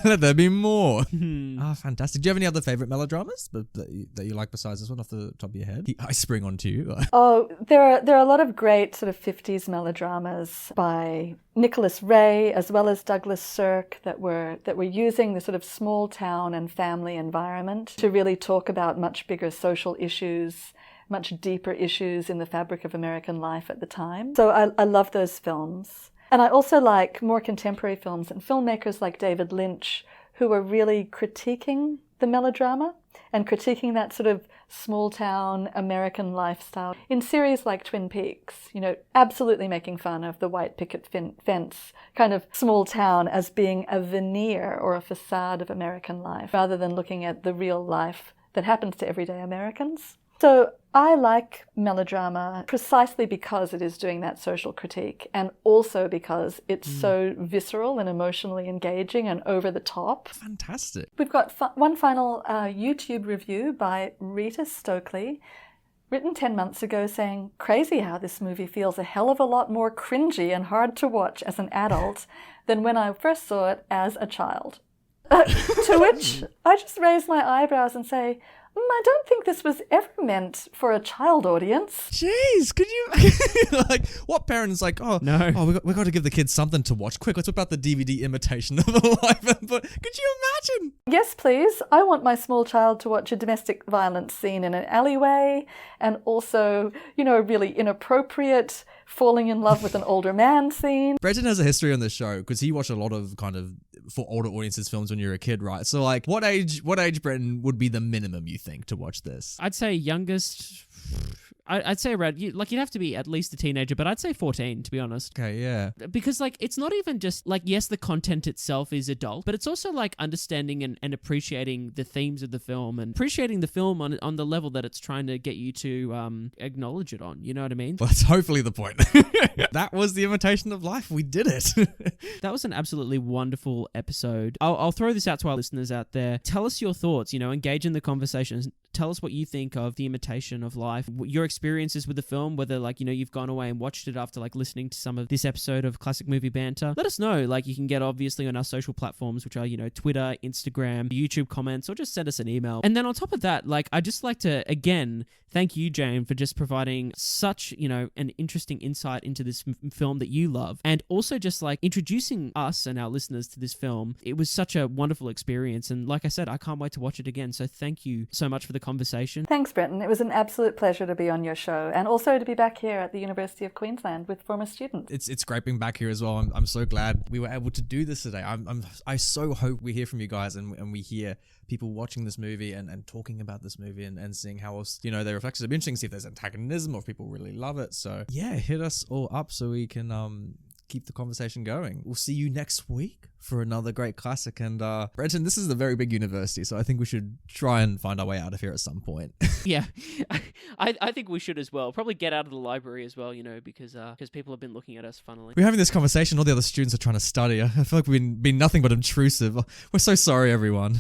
Let there be more. Fantastic. Do you have any other favourite melodramas that you like besides this one off the top of your head? I spring onto you. Oh, there are a lot of great sort of 50s melodramas by Nicholas Ray as well as Douglas Sirk that were using the sort of small town and family environment to really talk about much bigger social issues, much deeper issues in the fabric of American life at the time. So I love those films. And I also like more contemporary films and filmmakers like David Lynch who are really critiquing the melodrama and critiquing that sort of small town American lifestyle in series like Twin Peaks, absolutely making fun of the white picket fence kind of small town as being a veneer or a facade of American life rather than looking at the real life that happens to everyday Americans. So I like melodrama precisely because it is doing that social critique and also because it's so visceral and emotionally engaging and over the top. Fantastic. We've got one final YouTube review by Rita Stokely, written 10 months ago saying, crazy how this movie feels a hell of a lot more cringy and hard to watch as an adult than when I first saw it as a child. To which I just raise my eyebrows and say, I don't think this was ever meant for a child audience. Jeez, could you like what parent's like, we got to give the kids something to watch. Quick, let's whip out the DVD Imitation of Life. But could you imagine? Yes, please. I want my small child to watch a domestic violence scene in an alleyway, and also, a really inappropriate falling in love with an older man scene. Brenton has a history on this show because he watched a lot of kind of for older audiences films when you were a kid, right? So like, what age, Brenton, would be the minimum you think to watch this? I'd say youngest. I'd say around, you'd have to be at least a teenager, but I'd say 14, to be honest. Okay, yeah. Because, it's not even just, yes, the content itself is adult, but it's also, understanding and appreciating the themes of the film and appreciating the film on the level that it's trying to get you to acknowledge it on. You know what I mean? Well, that's hopefully the point. That was the Imitation of Life. We did it. That was an absolutely wonderful episode. I'll throw this out to our listeners out there. Tell us your thoughts, engage in the conversations. Tell us what you think of the Imitation of Life, your experiences with the film, whether you've gone away and watched it after listening to some of this episode of Classic Movie Banter. Let us know. You can get obviously on our social platforms, which are, Twitter, Instagram, YouTube comments, or just send us an email. And then on top of that, I'd just like to, again, thank you, Jane, for just providing such, an interesting insight into this film that you love. And also just introducing us and our listeners to this film. It was such a wonderful experience. And like I said, I can't wait to watch it again. So thank you so much for the conversation. Thanks, Brenton. It was an absolute pleasure to be on your show, and also to be back here at the University of Queensland with former students. It's great being back here as well. I'm so glad we were able to do this today. I so hope we hear from you guys and we hear people watching this movie and talking about this movie and seeing how else, they reflect it. It'd be interesting to see if there's antagonism or if people really love it. So yeah, hit us all up so we can keep the conversation going. We'll see you next week for another great classic. And Brenton, this is a very big university, so I think we should try and find our way out of here at some point. Yeah, I think we should as well. Probably get out of the library as well, because people have been looking at us funnily. We're having this conversation. All the other students are trying to study. I feel like we've been nothing but intrusive. We're so sorry, everyone.